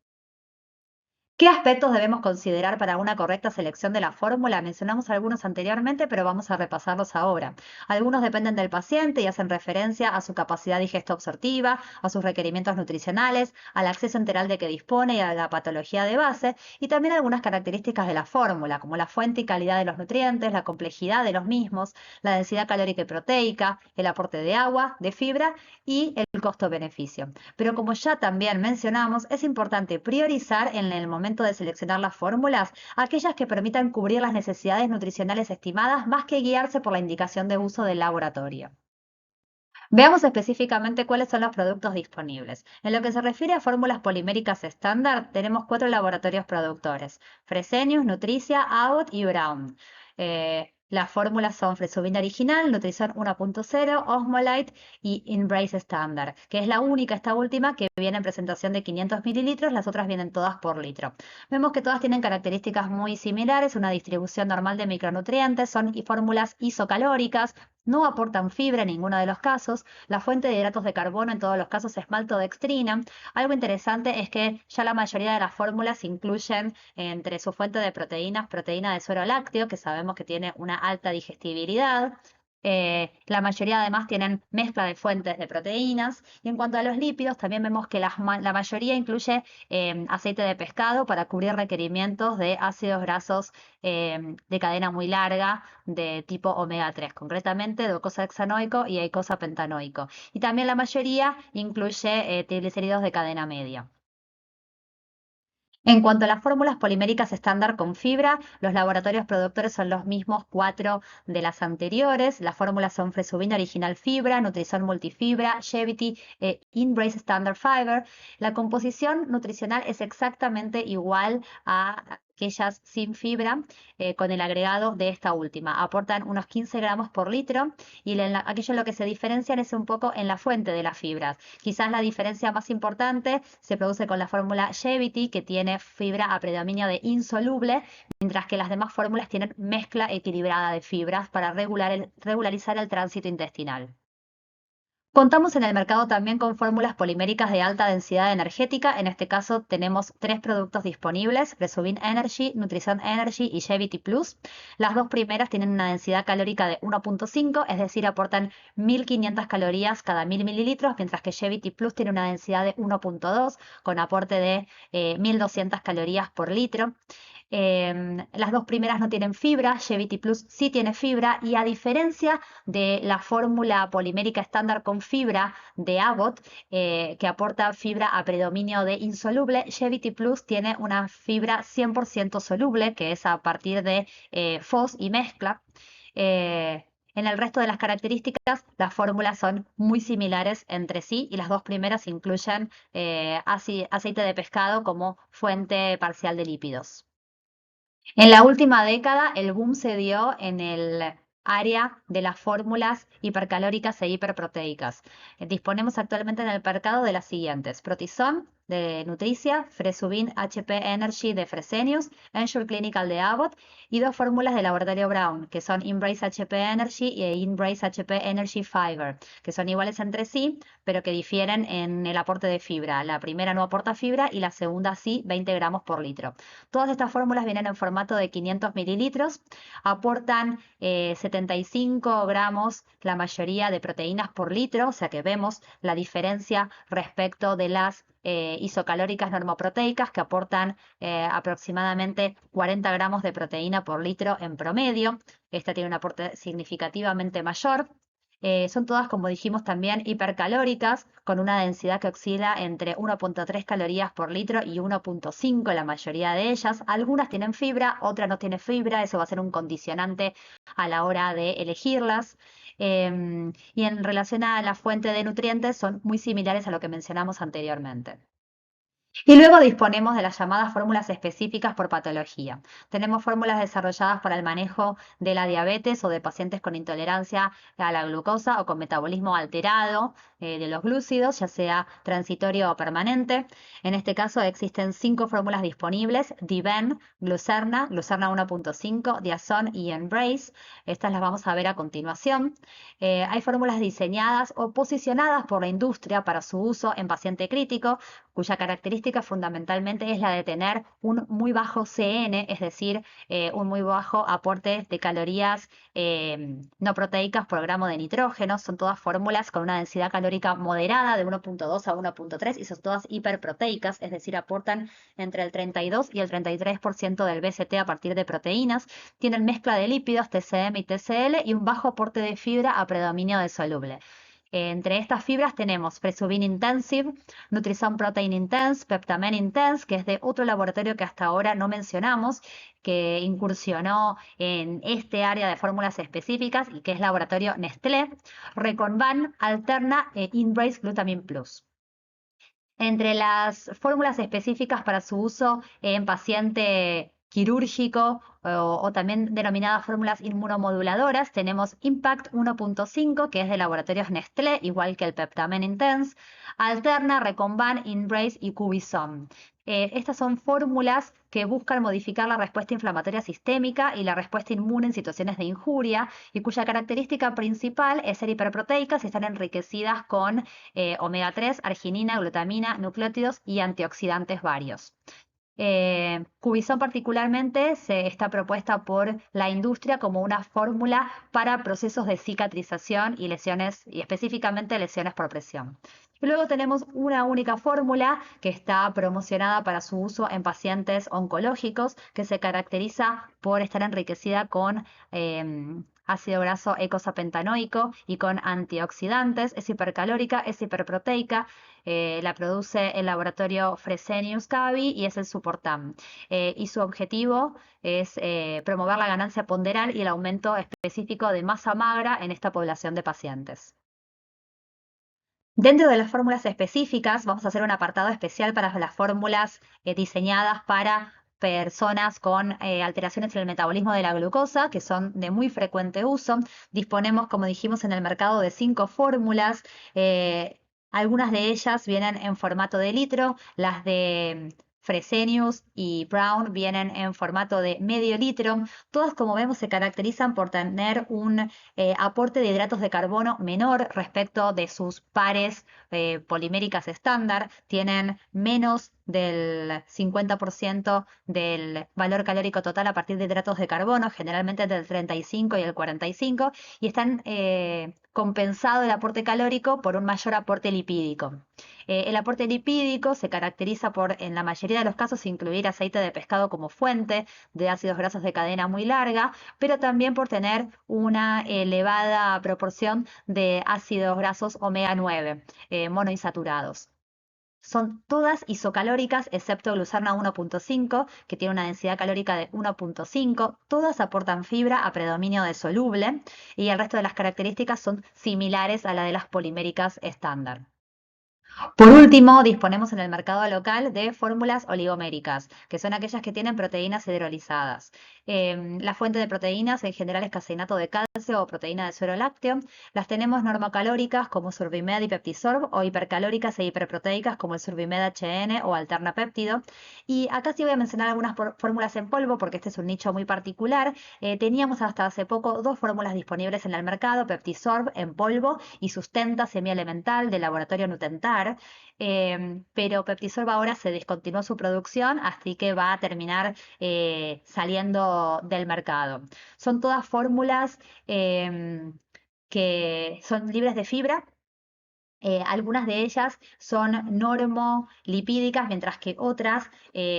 ¿Qué aspectos debemos considerar para una correcta selección de la fórmula? Mencionamos algunos anteriormente, pero vamos a repasarlos ahora. Algunos dependen del paciente y hacen referencia a su capacidad digesto-absortiva, a sus requerimientos nutricionales, al acceso enteral de que dispone y a la patología de base, y también algunas características de la fórmula, como la fuente y calidad de los nutrientes, la complejidad de los mismos, la densidad calórica y proteica, el aporte de agua, de fibra y el costo-beneficio. Pero como ya también mencionamos, es importante priorizar en el momento de seleccionar las fórmulas aquellas que permitan cubrir las necesidades nutricionales estimadas más que guiarse por la indicación de uso del laboratorio. Veamos específicamente cuáles son los productos disponibles. En lo que se refiere a fórmulas poliméricas estándar, tenemos 4 laboratorios productores: Fresenius, Nutricia, Abbott y Brown. Las fórmulas son Fresubin Original, Nutrición 1.0, Osmolite y Embrace Standard, que es la única, esta última, que viene en presentación de 500 mililitros, las otras vienen todas por litro. Vemos que todas tienen características muy similares, una distribución normal de micronutrientes, son fórmulas isocalóricas, no aportan fibra en ninguno de los casos. La fuente de hidratos de carbono en todos los casos es maltodextrina. Algo interesante es que ya la mayoría de las fórmulas incluyen entre su fuente de proteínas, proteína de suero lácteo, que sabemos que tiene una alta digestibilidad. La mayoría además tienen mezcla de fuentes de proteínas. Y en cuanto a los lípidos, también vemos que la mayoría incluye aceite de pescado para cubrir requerimientos de ácidos grasos de cadena muy larga de tipo omega 3, concretamente docosahexanoico y eicosapentanoico. Y también la mayoría incluye triglicéridos de cadena media. En cuanto a las fórmulas poliméricas estándar con fibra, los laboratorios productores son los mismos 4 de las anteriores. Las fórmulas son Fresubin Original Fibra, Nutrisol Multifibra, Chevity e Embrace Standard Fiber. La composición nutricional es exactamente igual a aquellas sin fibra, con el agregado de esta última. Aportan unos 15 gramos por litro y aquello en lo que se diferencian es un poco en la fuente de las fibras. Quizás la diferencia más importante se produce con la fórmula Chevity, que tiene fibra a predominio de insoluble, mientras que las demás fórmulas tienen mezcla equilibrada de fibras para regularizar el tránsito intestinal. Contamos en el mercado también con fórmulas poliméricas de alta densidad energética. En este caso tenemos 3 productos disponibles: Resubin Energy, Nutrición Energy y Chevity Plus. Las dos primeras tienen una densidad calórica de 1.5, es decir, aportan 1500 calorías cada 1000 mililitros, mientras que Chevity Plus tiene una densidad de 1.2 con aporte de 1200 calorías por litro. Las dos primeras no tienen fibra, Chevity Plus sí tiene fibra, y a diferencia de la fórmula polimérica estándar con fibra de Abbott, que aporta fibra a predominio de insoluble, Chevity Plus tiene una fibra 100% soluble, que es a partir de FOS y mezcla. En el resto de las características, las fórmulas son muy similares entre sí y las dos primeras incluyen aceite de pescado como fuente parcial de lípidos. En la última década, el boom se dio en el área de las fórmulas hipercalóricas e hiperproteicas. Disponemos actualmente en el mercado de las siguientes: Protizón, de Nutricia, Fresubin HP Energy de Fresenius, Ensure Clinical de Abbott y dos fórmulas de laboratorio Brown, que son Embrace HP Energy y Embrace HP Energy Fiber, que son iguales entre sí, pero que difieren en el aporte de fibra. La primera no aporta fibra y la segunda sí, 20 gramos por litro. Todas estas fórmulas vienen en formato de 500 mililitros, aportan 75 gramos la mayoría de proteínas por litro, o sea que vemos la diferencia respecto de las isocalóricas normoproteicas que aportan aproximadamente 40 gramos de proteína por litro en promedio. Esta tiene un aporte significativamente mayor. Son todas, como dijimos, también hipercalóricas, con una densidad que oscila entre 1,3 calorías por litro y 1,5 la mayoría de ellas. Algunas tienen fibra, otras no tienen fibra, eso va a ser un condicionante a la hora de elegirlas. Y en relación a la fuente de nutrientes, son muy similares a lo que mencionamos anteriormente. Y luego disponemos de las llamadas fórmulas específicas por patología. Tenemos fórmulas desarrolladas para el manejo de la diabetes o de pacientes con intolerancia a la glucosa o con metabolismo alterado de los glúcidos, ya sea transitorio o permanente. En este caso existen 5 fórmulas disponibles: Diven, Glucerna, Glucerna 1.5, Diazón y Embrace. Estas las vamos a ver a continuación. Hay fórmulas diseñadas o posicionadas por la industria para su uso en paciente crítico, cuya característica fundamentalmente es la de tener un muy bajo CN, es decir, un muy bajo aporte de calorías no proteicas por gramo de nitrógeno. Son todas fórmulas con una densidad calórica moderada de 1,2 a 1,3 y son todas hiperproteicas, es decir, aportan entre el 32 y el 33% del BCT a partir de proteínas. Tienen mezcla de lípidos, TCM y TCL, y un bajo aporte de fibra a predominio de soluble. Entre estas fibras tenemos Fresubin Intensive, Nutrison Protein Intense, Peptamen Intense, que es de otro laboratorio que hasta ahora no mencionamos, que incursionó en este área de fórmulas específicas y que es laboratorio Nestlé, Reconvan, Alterna e Embrace Glutamine Plus. Entre las fórmulas específicas para su uso en paciente quirúrgico o también denominadas fórmulas inmunomoduladoras, tenemos Impact 1.5, que es de laboratorios Nestlé, igual que el Peptamen Intense, Alterna, Reconvan, Embrace y Cubison. Estas son fórmulas que buscan modificar la respuesta inflamatoria sistémica y la respuesta inmune en situaciones de injuria, y cuya característica principal es ser hiperproteicas y están enriquecidas con omega 3, arginina, glutamina, nucleótidos y antioxidantes varios. Cubison particularmente se está propuesta por la industria como una fórmula para procesos de cicatrización y lesiones, y específicamente lesiones por presión. Y luego tenemos una única fórmula que está promocionada para su uso en pacientes oncológicos, que se caracteriza por estar enriquecida con ácido graso eicosapentaenoico y con antioxidantes. Es hipercalórica, es hiperproteica. La produce el laboratorio Fresenius Kabi y es el Suportam. Y su objetivo es promover la ganancia ponderal y el aumento específico de masa magra en esta población de pacientes. Dentro de las fórmulas específicas, vamos a hacer un apartado especial para las fórmulas diseñadas para personas con alteraciones en el metabolismo de la glucosa, que son de muy frecuente uso. Disponemos, como dijimos, en el mercado de 5 fórmulas. Algunas de ellas vienen en formato de litro, las de Fresenius y Brown vienen en formato de medio litro. Todas, como vemos, se caracterizan por tener un aporte de hidratos de carbono menor respecto de sus pares poliméricas estándar. Tienen menos del 50% del valor calórico total a partir de hidratos de carbono, generalmente entre el 35 y el 45, y están compensado el aporte calórico por un mayor aporte lipídico. El aporte lipídico se caracteriza por, en la mayoría de los casos, incluir aceite de pescado como fuente de ácidos grasos de cadena muy larga, pero también por tener una elevada proporción de ácidos grasos omega 9 monoinsaturados. Son todas isocalóricas excepto Glucerna 1.5, que tiene una densidad calórica de 1.5. Todas aportan fibra a predominio de soluble y el resto de las características son similares a la de las poliméricas estándar. Por último, disponemos en el mercado local de fórmulas oligoméricas, que son aquellas que tienen proteínas hidrolizadas. La fuente de proteínas en general es caseinato de calcio o proteína de suero lácteo. Las tenemos normocalóricas como Survimed y Peptisorb, o hipercalóricas e hiperproteicas como el Survimed HN o Alterna Péptido. Y acá sí voy a mencionar algunas fórmulas en polvo porque este es un nicho muy particular. Teníamos hasta hace poco dos fórmulas disponibles en el mercado, Peptisorb en polvo y Sustenta semielemental de laboratorio Nutentar. Pero Peptisorb ahora se descontinuó su producción, así que va a terminar saliendo del mercado. Son todas fórmulas que son libres de fibra. Algunas de ellas son normolipídicas, mientras que otras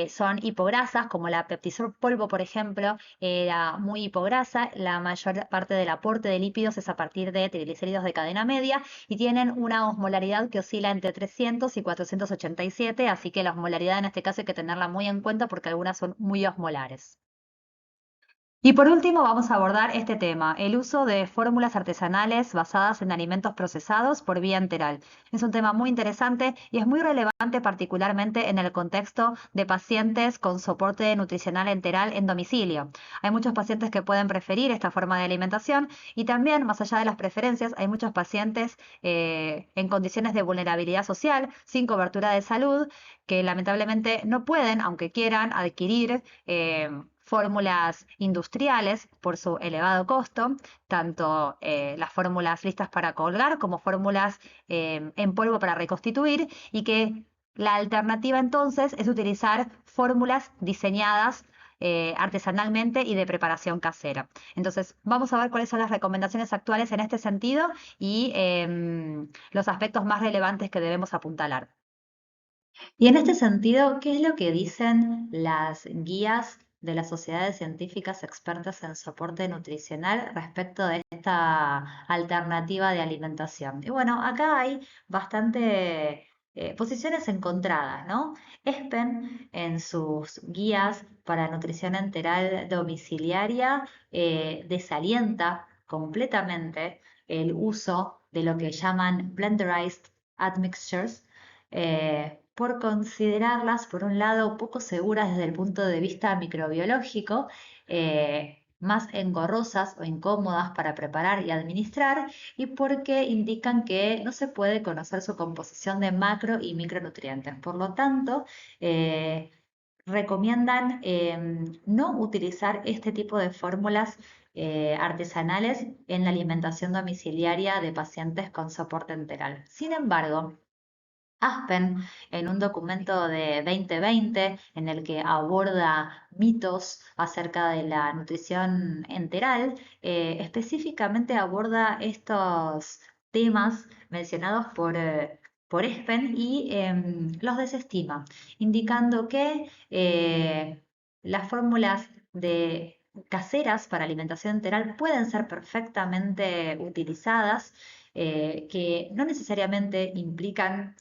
son hipograsas, como la Peptisorb polvo, por ejemplo, era muy hipograsa. La mayor parte del aporte de lípidos es a partir de triglicéridos de cadena media y tienen una osmolaridad que oscila entre 300 y 487, así que la osmolaridad en este caso hay que tenerla muy en cuenta porque algunas son muy osmolares. Y por último, vamos a abordar este tema, el uso de fórmulas artesanales basadas en alimentos procesados por vía enteral. Es un tema muy interesante y es muy relevante particularmente en el contexto de pacientes con soporte nutricional enteral en domicilio. Hay muchos pacientes que pueden preferir esta forma de alimentación y también, más allá de las preferencias, hay muchos pacientes en condiciones de vulnerabilidad social, sin cobertura de salud, que lamentablemente no pueden, aunque quieran, adquirir fórmulas industriales por su elevado costo, tanto las fórmulas listas para colgar como fórmulas en polvo para reconstituir, y que la alternativa entonces es utilizar fórmulas diseñadas artesanalmente y de preparación casera. Entonces, vamos a ver cuáles son las recomendaciones actuales en este sentido y los aspectos más relevantes que debemos apuntalar. Y en este sentido, ¿qué es lo que dicen las guías de las sociedades científicas expertas en soporte nutricional respecto de esta alternativa de alimentación? Y bueno, acá hay bastante posiciones encontradas, ¿no? ESPEN en sus guías para nutrición enteral domiciliaria desalienta completamente el uso de lo que llaman blenderized admixtures, por considerarlas, por un lado, poco seguras desde el punto de vista microbiológico, más engorrosas o incómodas para preparar y administrar, y porque indican que no se puede conocer su composición de macro y micronutrientes. Por lo tanto, recomiendan no utilizar este tipo de fórmulas artesanales en la alimentación domiciliaria de pacientes con soporte enteral. Sin embargo, Aspen, en un documento de 2020 en el que aborda mitos acerca de la nutrición enteral, específicamente aborda estos temas mencionados por Espen y los desestima, indicando que las fórmulas de caseras para alimentación enteral pueden ser perfectamente utilizadas, que no necesariamente implican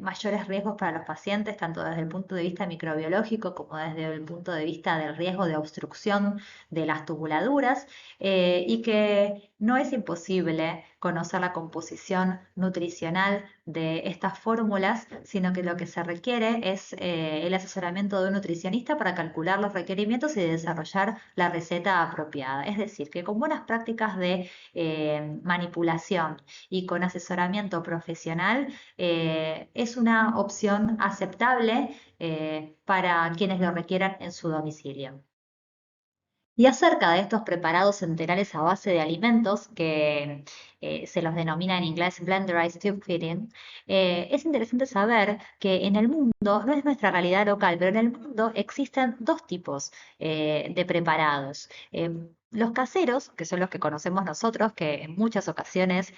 mayores riesgos para los pacientes, tanto desde el punto de vista microbiológico como desde el punto de vista del riesgo de obstrucción de las tubuladuras, y que no es imposible conocer la composición nutricional de estas fórmulas, sino que lo que se requiere es el asesoramiento de un nutricionista para calcular los requerimientos y desarrollar la receta apropiada. Es decir, que con buenas prácticas de manipulación y con asesoramiento profesional, es una opción aceptable para quienes lo requieran en su domicilio. Y acerca de estos preparados enterales a base de alimentos, que se los denomina en inglés blenderized tube feeding, es interesante saber que en el mundo, no es nuestra realidad local, pero en el mundo existen dos tipos de preparados. Los caseros, que son los que conocemos nosotros, que en muchas ocasiones,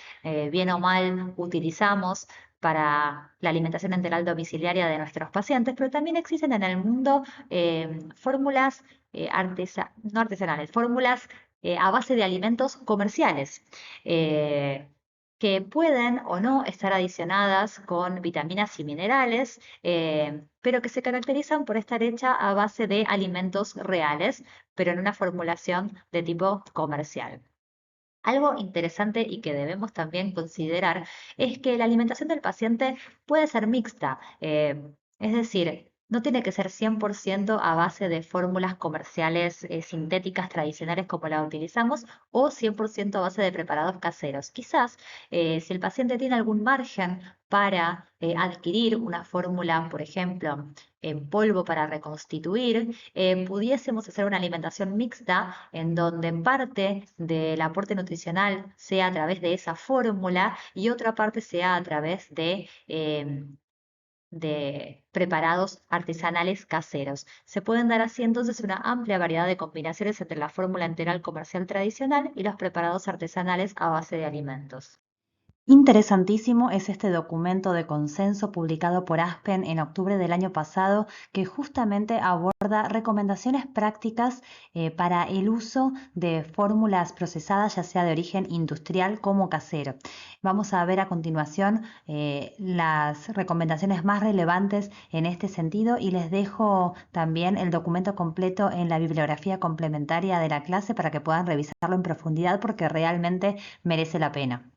bien o mal, utilizamos para la alimentación enteral domiciliaria de nuestros pacientes, pero también existen en el mundo fórmulas no artesanales, fórmulas a base de alimentos comerciales, eh, que pueden o no estar adicionadas con vitaminas y minerales, pero que se caracterizan por estar hecha a base de alimentos reales, pero en una formulación de tipo comercial. Algo interesante y que debemos también considerar es que la alimentación del paciente puede ser mixta, es decir, no tiene que ser 100% a base de fórmulas comerciales sintéticas tradicionales como la utilizamos o 100% a base de preparados caseros. Quizás si el paciente tiene algún margen para adquirir una fórmula, por ejemplo, en polvo para reconstituir, pudiésemos hacer una alimentación mixta en donde parte del aporte nutricional sea a través de esa fórmula y otra parte sea a través de preparados artesanales caseros. Se pueden dar así entonces una amplia variedad de combinaciones entre la fórmula enteral comercial tradicional y los preparados artesanales a base de alimentos. Interesantísimo es este documento de consenso publicado por Aspen en octubre del año pasado, que justamente aborda recomendaciones prácticas para el uso de fórmulas procesadas, ya sea de origen industrial como casero. Vamos a ver a continuación las recomendaciones más relevantes en este sentido y les dejo también el documento completo en la bibliografía complementaria de la clase para que puedan revisarlo en profundidad porque realmente merece la pena.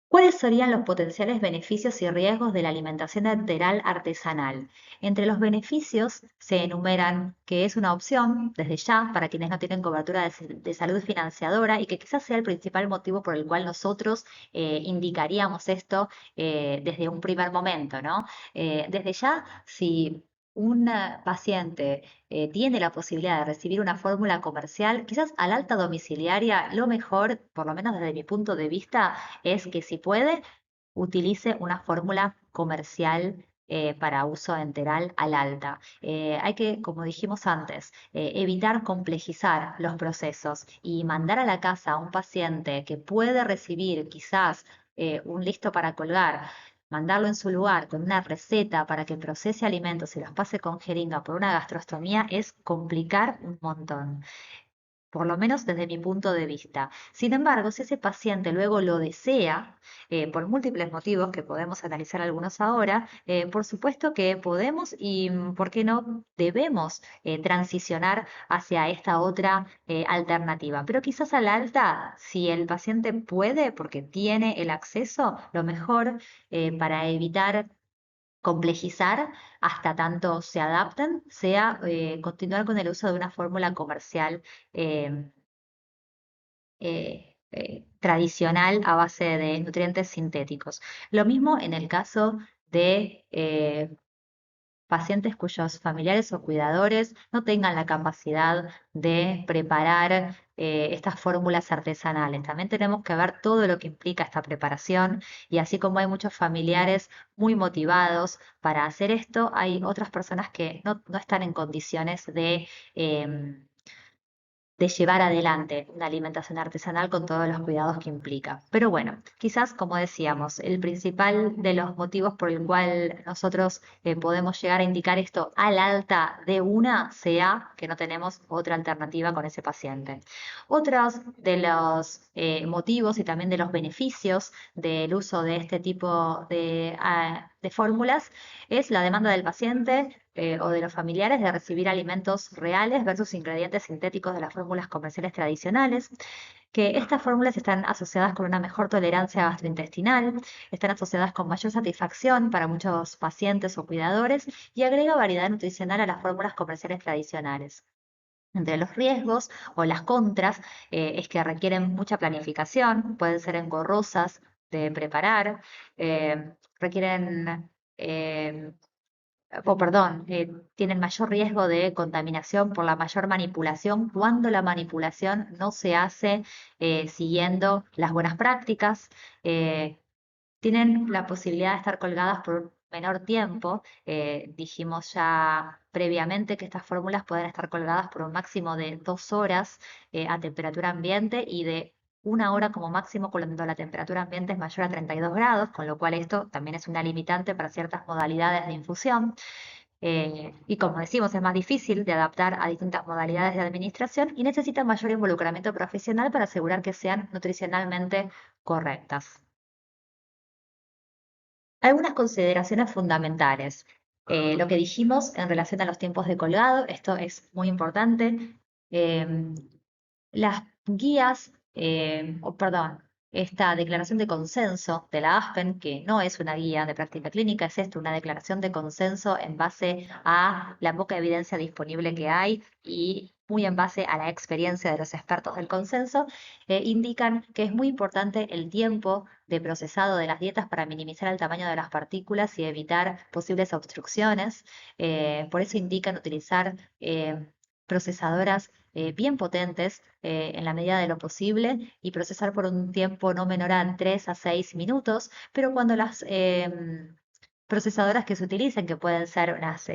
¿Cuáles serían los potenciales beneficios y riesgos de la alimentación enteral artesanal? Entre los beneficios se enumeran que es una opción desde ya para quienes no tienen cobertura de salud financiadora y que quizás sea el principal motivo por el cual nosotros indicaríamos esto desde un primer momento, ¿no? Desde ya, si un paciente tiene la posibilidad de recibir una fórmula comercial, quizás al alta domiciliaria, lo mejor, por lo menos desde mi punto de vista, es que si puede, utilice una fórmula comercial para uso enteral al alta. Hay que, como dijimos antes, evitar complejizar los procesos y mandar a la casa a un paciente que puede recibir quizás un listo para colgar, mandarlo en su lugar con una receta para que procese alimentos y los pase con jeringa por una gastrostomía es complicar un montón, por lo menos desde mi punto de vista. Sin embargo, si ese paciente luego lo desea, por múltiples motivos que podemos analizar algunos ahora, por supuesto que podemos y, ¿por qué no, debemos transicionar hacia esta otra alternativa? Pero quizás a la alta, si el paciente puede, porque tiene el acceso, lo mejor para evitar complejizar hasta tanto se adapten, sea continuar con el uso de una fórmula comercial eh, tradicional a base de nutrientes sintéticos. Lo mismo en el caso de pacientes cuyos familiares o cuidadores no tengan la capacidad de preparar estas fórmulas artesanales. También tenemos que ver todo lo que implica esta preparación y así como hay muchos familiares muy motivados para hacer esto, hay otras personas que no están en condiciones de llevar adelante una alimentación artesanal con todos los cuidados que implica. Pero bueno, quizás, como decíamos, el principal de los motivos por el cual nosotros podemos llegar a indicar esto al alta de una sea que no tenemos otra alternativa con ese paciente. Otros de los motivos y también de los beneficios del uso de este tipo de fórmulas es la demanda del paciente o de los familiares de recibir alimentos reales versus ingredientes sintéticos de las fórmulas comerciales tradicionales, que estas fórmulas están asociadas con una mejor tolerancia gastrointestinal, están asociadas con mayor satisfacción para muchos pacientes o cuidadores y agrega variedad nutricional a las fórmulas comerciales tradicionales. Entre los riesgos o las contras es que requieren mucha planificación, pueden ser engorrosas de preparar, requieren perdón, tienen mayor riesgo de contaminación por la mayor manipulación cuando la manipulación no se hace siguiendo las buenas prácticas. eh, Tienen la posibilidad de estar colgadas por un menor tiempo. Dijimos ya previamente que estas fórmulas pueden estar colgadas por un máximo de 2 horas a temperatura ambiente y de 1 hora como máximo cuando la temperatura ambiente es mayor a 32 grados, con lo cual esto también es una limitante para ciertas modalidades de infusión. Y como decimos, es más difícil de adaptar a distintas modalidades de administración y necesita mayor involucramiento profesional para asegurar que sean nutricionalmente correctas. Algunas consideraciones fundamentales. Lo que dijimos en relación a los tiempos de colgado, esto es muy importante. Eh, Las guías, perdón, esta declaración de consenso de la ASPEN, que no es una guía de práctica clínica, es esto, una declaración de consenso en base a la poca evidencia disponible que hay y muy en base a la experiencia de los expertos del consenso, indican que es muy importante el tiempo de procesado de las dietas para minimizar el tamaño de las partículas y evitar posibles obstrucciones. Por eso indican utilizar procesadoras bien potentes en la medida de lo posible y procesar por un tiempo no menor a 3 a 6 minutos, pero cuando las procesadoras que se utilicen, que pueden ser unas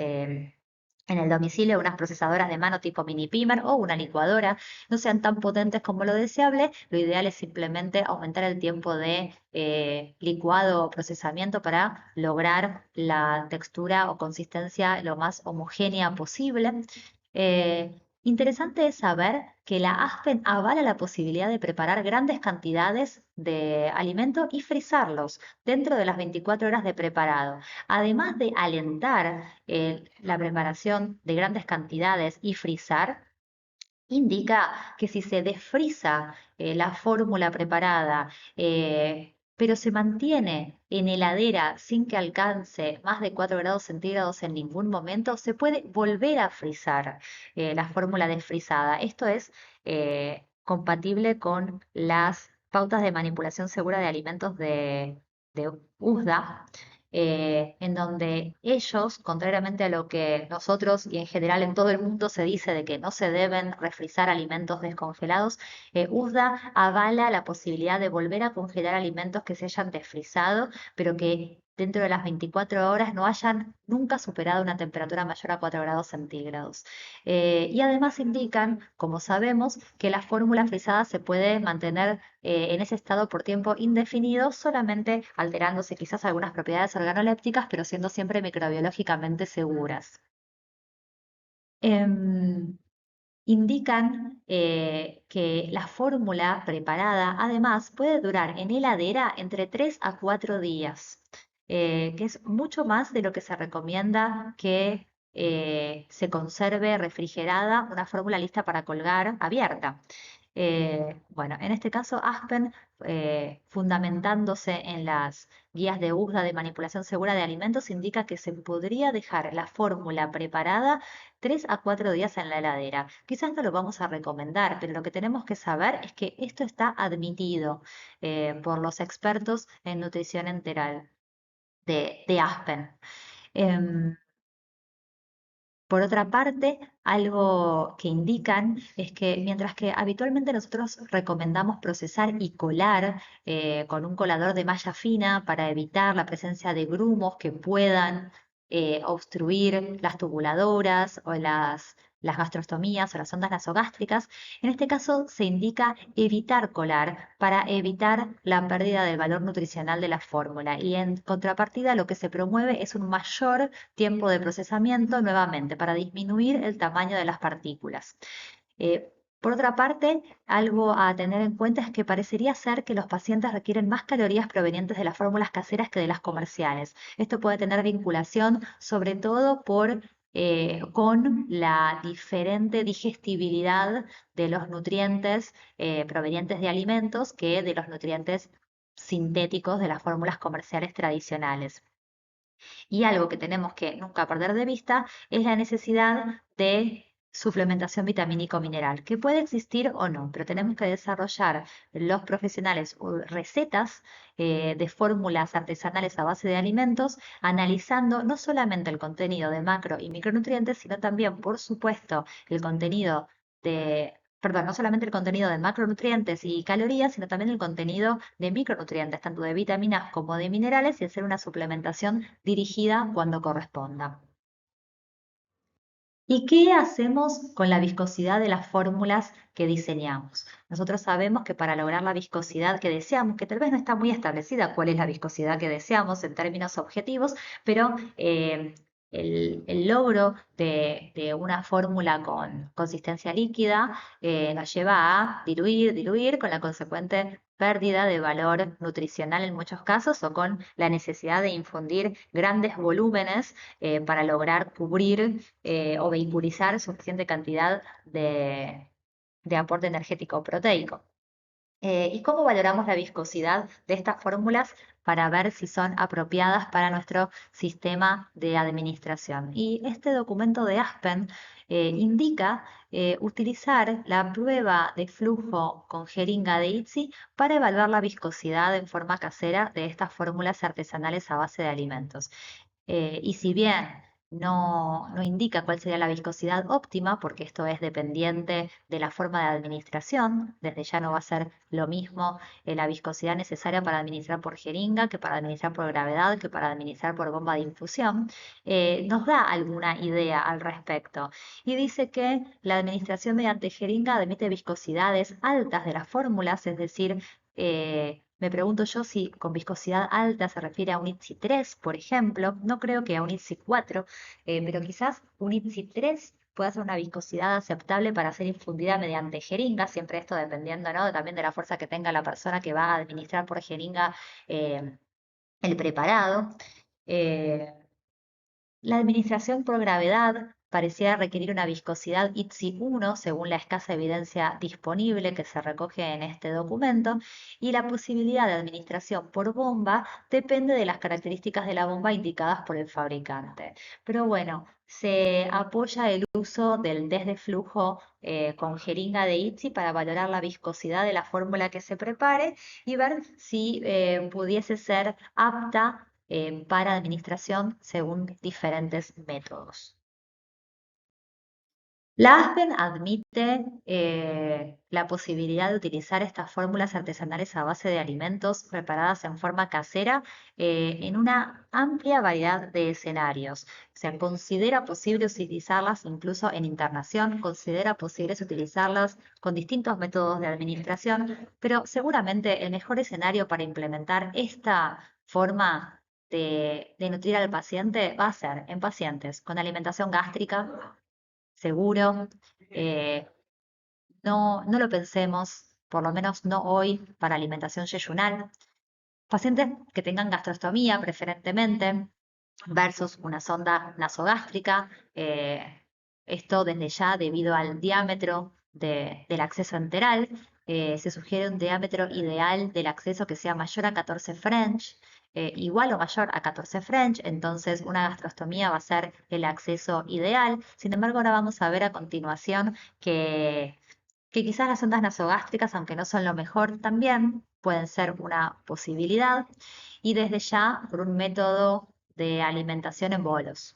en el domicilio, unas procesadoras de mano tipo mini pimer o una licuadora, no sean tan potentes como lo deseable, lo ideal es simplemente aumentar el tiempo de licuado o procesamiento para lograr la textura o consistencia lo más homogénea posible. Interesante es saber que la Aspen avala la posibilidad de preparar grandes cantidades de alimento y frizarlos dentro de las 24 horas de preparado. Además de alentar la preparación de grandes cantidades y frizar, indica que si se desfriza la fórmula preparada, pero se mantiene en heladera sin que alcance más de 4 grados centígrados en ningún momento, se puede volver a frizar la fórmula desfrizada. Esto es compatible con las pautas de manipulación segura de alimentos de USDA, en donde ellos, contrariamente a lo que nosotros y en general en todo el mundo se dice de que no se deben refrizar alimentos descongelados, USDA avala la posibilidad de volver a congelar alimentos que se hayan desfrizado, pero que dentro de las 24 horas no hayan nunca superado una temperatura mayor a 4 grados centígrados. Y además indican, como sabemos, que la fórmula frisada se puede mantener en ese estado por tiempo indefinido, solamente alterándose quizás algunas propiedades organolépticas, pero siendo siempre microbiológicamente seguras. Em, Indican que la fórmula preparada además puede durar en heladera entre 3 a 4 días, que es mucho más de lo que se recomienda que se conserve refrigerada una fórmula lista para colgar abierta. Bueno, en este caso Aspen, fundamentándose en las guías de USDA de manipulación segura de alimentos, indica que se podría dejar la fórmula preparada 3 a 4 días en la heladera. Quizás no lo vamos a recomendar, pero lo que tenemos que saber es que esto está admitido por los expertos en nutrición enteral de Aspen. Em, por otra parte, algo que indican es que mientras que habitualmente nosotros recomendamos procesar y colar con un colador de malla fina para evitar la presencia de grumos que puedan obstruir las tubuladoras o las gastrostomías o las ondas nasogástricas, en este caso se indica evitar colar para evitar la pérdida del valor nutricional de la fórmula y en contrapartida lo que se promueve es un mayor tiempo de procesamiento nuevamente para disminuir el tamaño de las partículas. Por otra parte, algo a tener en cuenta es que parecería ser que los pacientes requieren más calorías provenientes de las fórmulas caseras que de las comerciales. Esto puede tener vinculación sobre todo con la diferente digestibilidad de los nutrientes provenientes de alimentos que de los nutrientes sintéticos de las fórmulas comerciales tradicionales. Y algo que tenemos que nunca perder de vista es la necesidad de suplementación vitamínico-mineral, que puede existir o no, pero tenemos que desarrollar los profesionales recetas de fórmulas artesanales a base de alimentos, analizando no solamente el contenido de macro y micronutrientes, sino también, por supuesto, el contenido de perdón, no solamente el contenido de macronutrientes y calorías, sino también el contenido de micronutrientes, tanto de vitaminas como de minerales, y hacer una suplementación dirigida cuando corresponda. ¿Y qué hacemos con la viscosidad de las fórmulas que diseñamos? Nosotros sabemos que para lograr la viscosidad que deseamos, que tal vez no está muy establecida cuál es la viscosidad que deseamos en términos objetivos, pero el logro de una fórmula con consistencia líquida nos lleva a diluir, diluir, con la consecuente pérdida de valor nutricional en muchos casos o con la necesidad de infundir grandes volúmenes para lograr cubrir o vehiculizar suficiente cantidad de aporte energético proteico. ¿Y cómo valoramos la viscosidad de estas fórmulas para ver si son apropiadas para nuestro sistema de administración? Y este documento de Aspen indica utilizar la prueba de flujo con jeringa de ITSI para evaluar la viscosidad en forma casera de estas fórmulas artesanales a base de alimentos. Y si bien no indica cuál sería la viscosidad óptima, porque esto es dependiente de la forma de administración, desde ya no va a ser lo mismo la viscosidad necesaria para administrar por jeringa que para administrar por gravedad, que para administrar por bomba de infusión, nos da alguna idea al respecto. Y dice que la administración mediante jeringa admite viscosidades altas de las fórmulas, es decir, me pregunto yo si con viscosidad alta se refiere a un ITSI 3, por ejemplo. No creo que a un ITSI 4, pero quizás un ITSI 3 pueda ser una viscosidad aceptable para ser infundida mediante jeringa, siempre esto dependiendo, ¿no?, también de la fuerza que tenga la persona que va a administrar por jeringa eh, el preparado. Eh, la administración por gravedad pareciera requerir una viscosidad ITSI 1 según la escasa evidencia disponible que se recoge en este documento, y la posibilidad de administración por bomba depende de las características de la bomba indicadas por el fabricante. Pero bueno, se apoya el uso del test de flujo con jeringa de ITSI para valorar la viscosidad de la fórmula que se prepare y ver si pudiese ser apta para administración según diferentes métodos. La Aspen admite la posibilidad de utilizar estas fórmulas artesanales a base de alimentos preparadas en forma casera en una amplia variedad de escenarios. O sea, considera posible utilizarlas incluso en internación, considera posible utilizarlas con distintos métodos de administración, pero seguramente el mejor escenario para implementar esta forma de nutrir al paciente va a ser en pacientes con alimentación gástrica, seguro. eh, no lo pensemos, por lo menos no hoy, para alimentación yeyunal. Pacientes que tengan gastrostomía preferentemente versus una sonda nasogástrica. Esto desde ya debido al diámetro del acceso enteral. Se sugiere un diámetro ideal del acceso que sea mayor a 14 French, igual o mayor a 14 French, entonces una gastrostomía va a ser el acceso ideal. Sin embargo, ahora vamos a ver a continuación que quizás las sondas nasogástricas, aunque no son lo mejor, también pueden ser una posibilidad, y desde ya por un método de alimentación en bolos.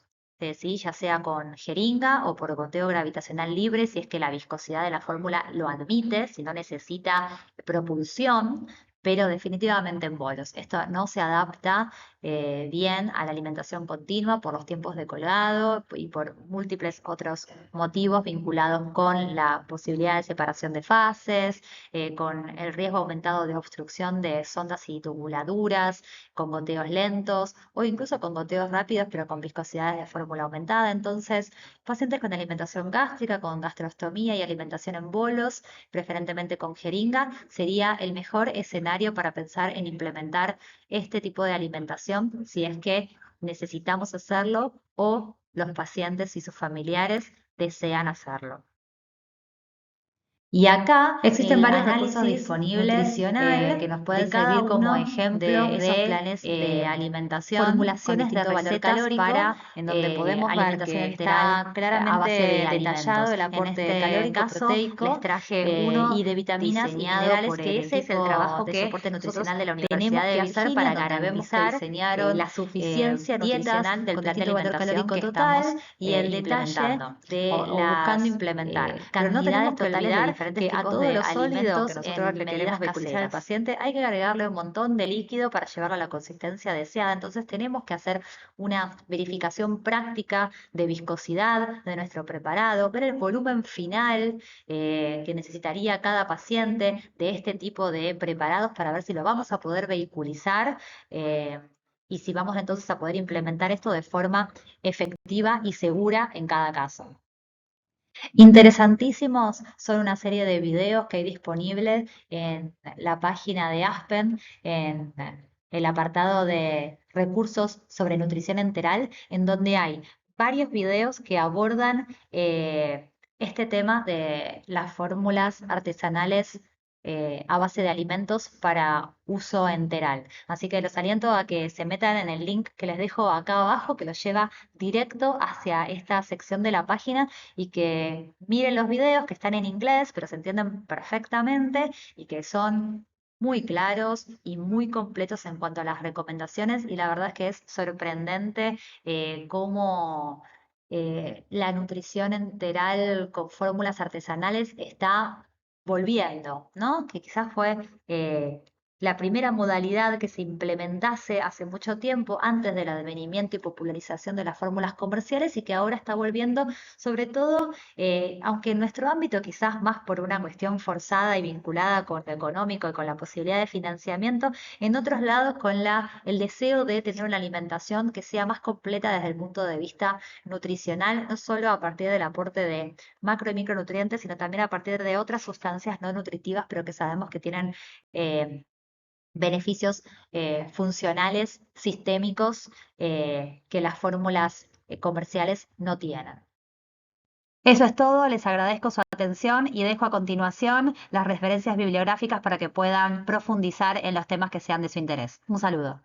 ¿Sí? Ya sea con jeringa o por goteo gravitacional libre, si es que la viscosidad de la fórmula lo admite, si no necesita propulsión, pero definitivamente en bolos. Esto no se adapta bien a la alimentación continua por los tiempos de colgado y por múltiples otros motivos vinculados con la posibilidad de separación de fases, con el riesgo aumentado de obstrucción de sondas y tubuladuras, con goteos lentos o incluso con goteos rápidos pero con viscosidades de fórmula aumentada. Entonces, pacientes con alimentación gástrica, con gastrostomía y alimentación en bolos, preferentemente con jeringa, sería el mejor escenario para pensar en implementar este tipo de alimentación si es que necesitamos hacerlo o los pacientes y sus familiares desean hacerlo. Y acá existen varios recursos disponibles que nos pueden servir como ejemplo de esos planes de alimentación, formulaciones de valor calórico, en donde podemos ver que está claramente detallado el aporte calórico, proteico, les traje uno y de vitaminas y minerales, que ese es el trabajo de soporte nutricional de la Universidad de Virginia, para garantizar la suficiencia nutricional del plan de alimentación que estamos y el detalle de buscando implementar. Pero no tenemos que olvidar que a todos los sólidos que nosotros le queremos vehiculizar al paciente hay que agregarle un montón de líquido para llevarlo a la consistencia deseada. Entonces tenemos que hacer una verificación práctica de viscosidad de nuestro preparado, ver el volumen final que necesitaría cada paciente de este tipo de preparados para ver si lo vamos a poder vehiculizar. Y si vamos entonces a poder implementar esto de forma efectiva y segura en cada caso. Interesantísimos son una serie de videos que hay disponibles en la página de Aspen, en el apartado de recursos sobre nutrición enteral, en donde hay varios videos que abordan este tema de las fórmulas artesanales a base de alimentos para uso enteral. Así que los aliento a que se metan en el link que les dejo acá abajo, que los lleva directo hacia esta sección de la página y que miren los videos que están en inglés, pero se entienden perfectamente y que son muy claros y muy completos en cuanto a las recomendaciones. Y la verdad es que es sorprendente cómo la nutrición enteral con fórmulas artesanales está volviendo, ¿no? Que quizás fue la primera modalidad que se implementase hace mucho tiempo, antes del advenimiento y popularización de las fórmulas comerciales, y que ahora está volviendo, sobre todo, aunque en nuestro ámbito quizás más por una cuestión forzada y vinculada con lo económico y con la posibilidad de financiamiento, en otros lados con el deseo de tener una alimentación que sea más completa desde el punto de vista nutricional, no solo a partir del aporte de macro y micronutrientes, sino también a partir de otras sustancias no nutritivas, pero que sabemos que tienen beneficios funcionales, sistémicos, que las fórmulas comerciales no tienen. Eso es todo, les agradezco su atención y dejo a continuación las referencias bibliográficas para que puedan profundizar en los temas que sean de su interés. Un saludo.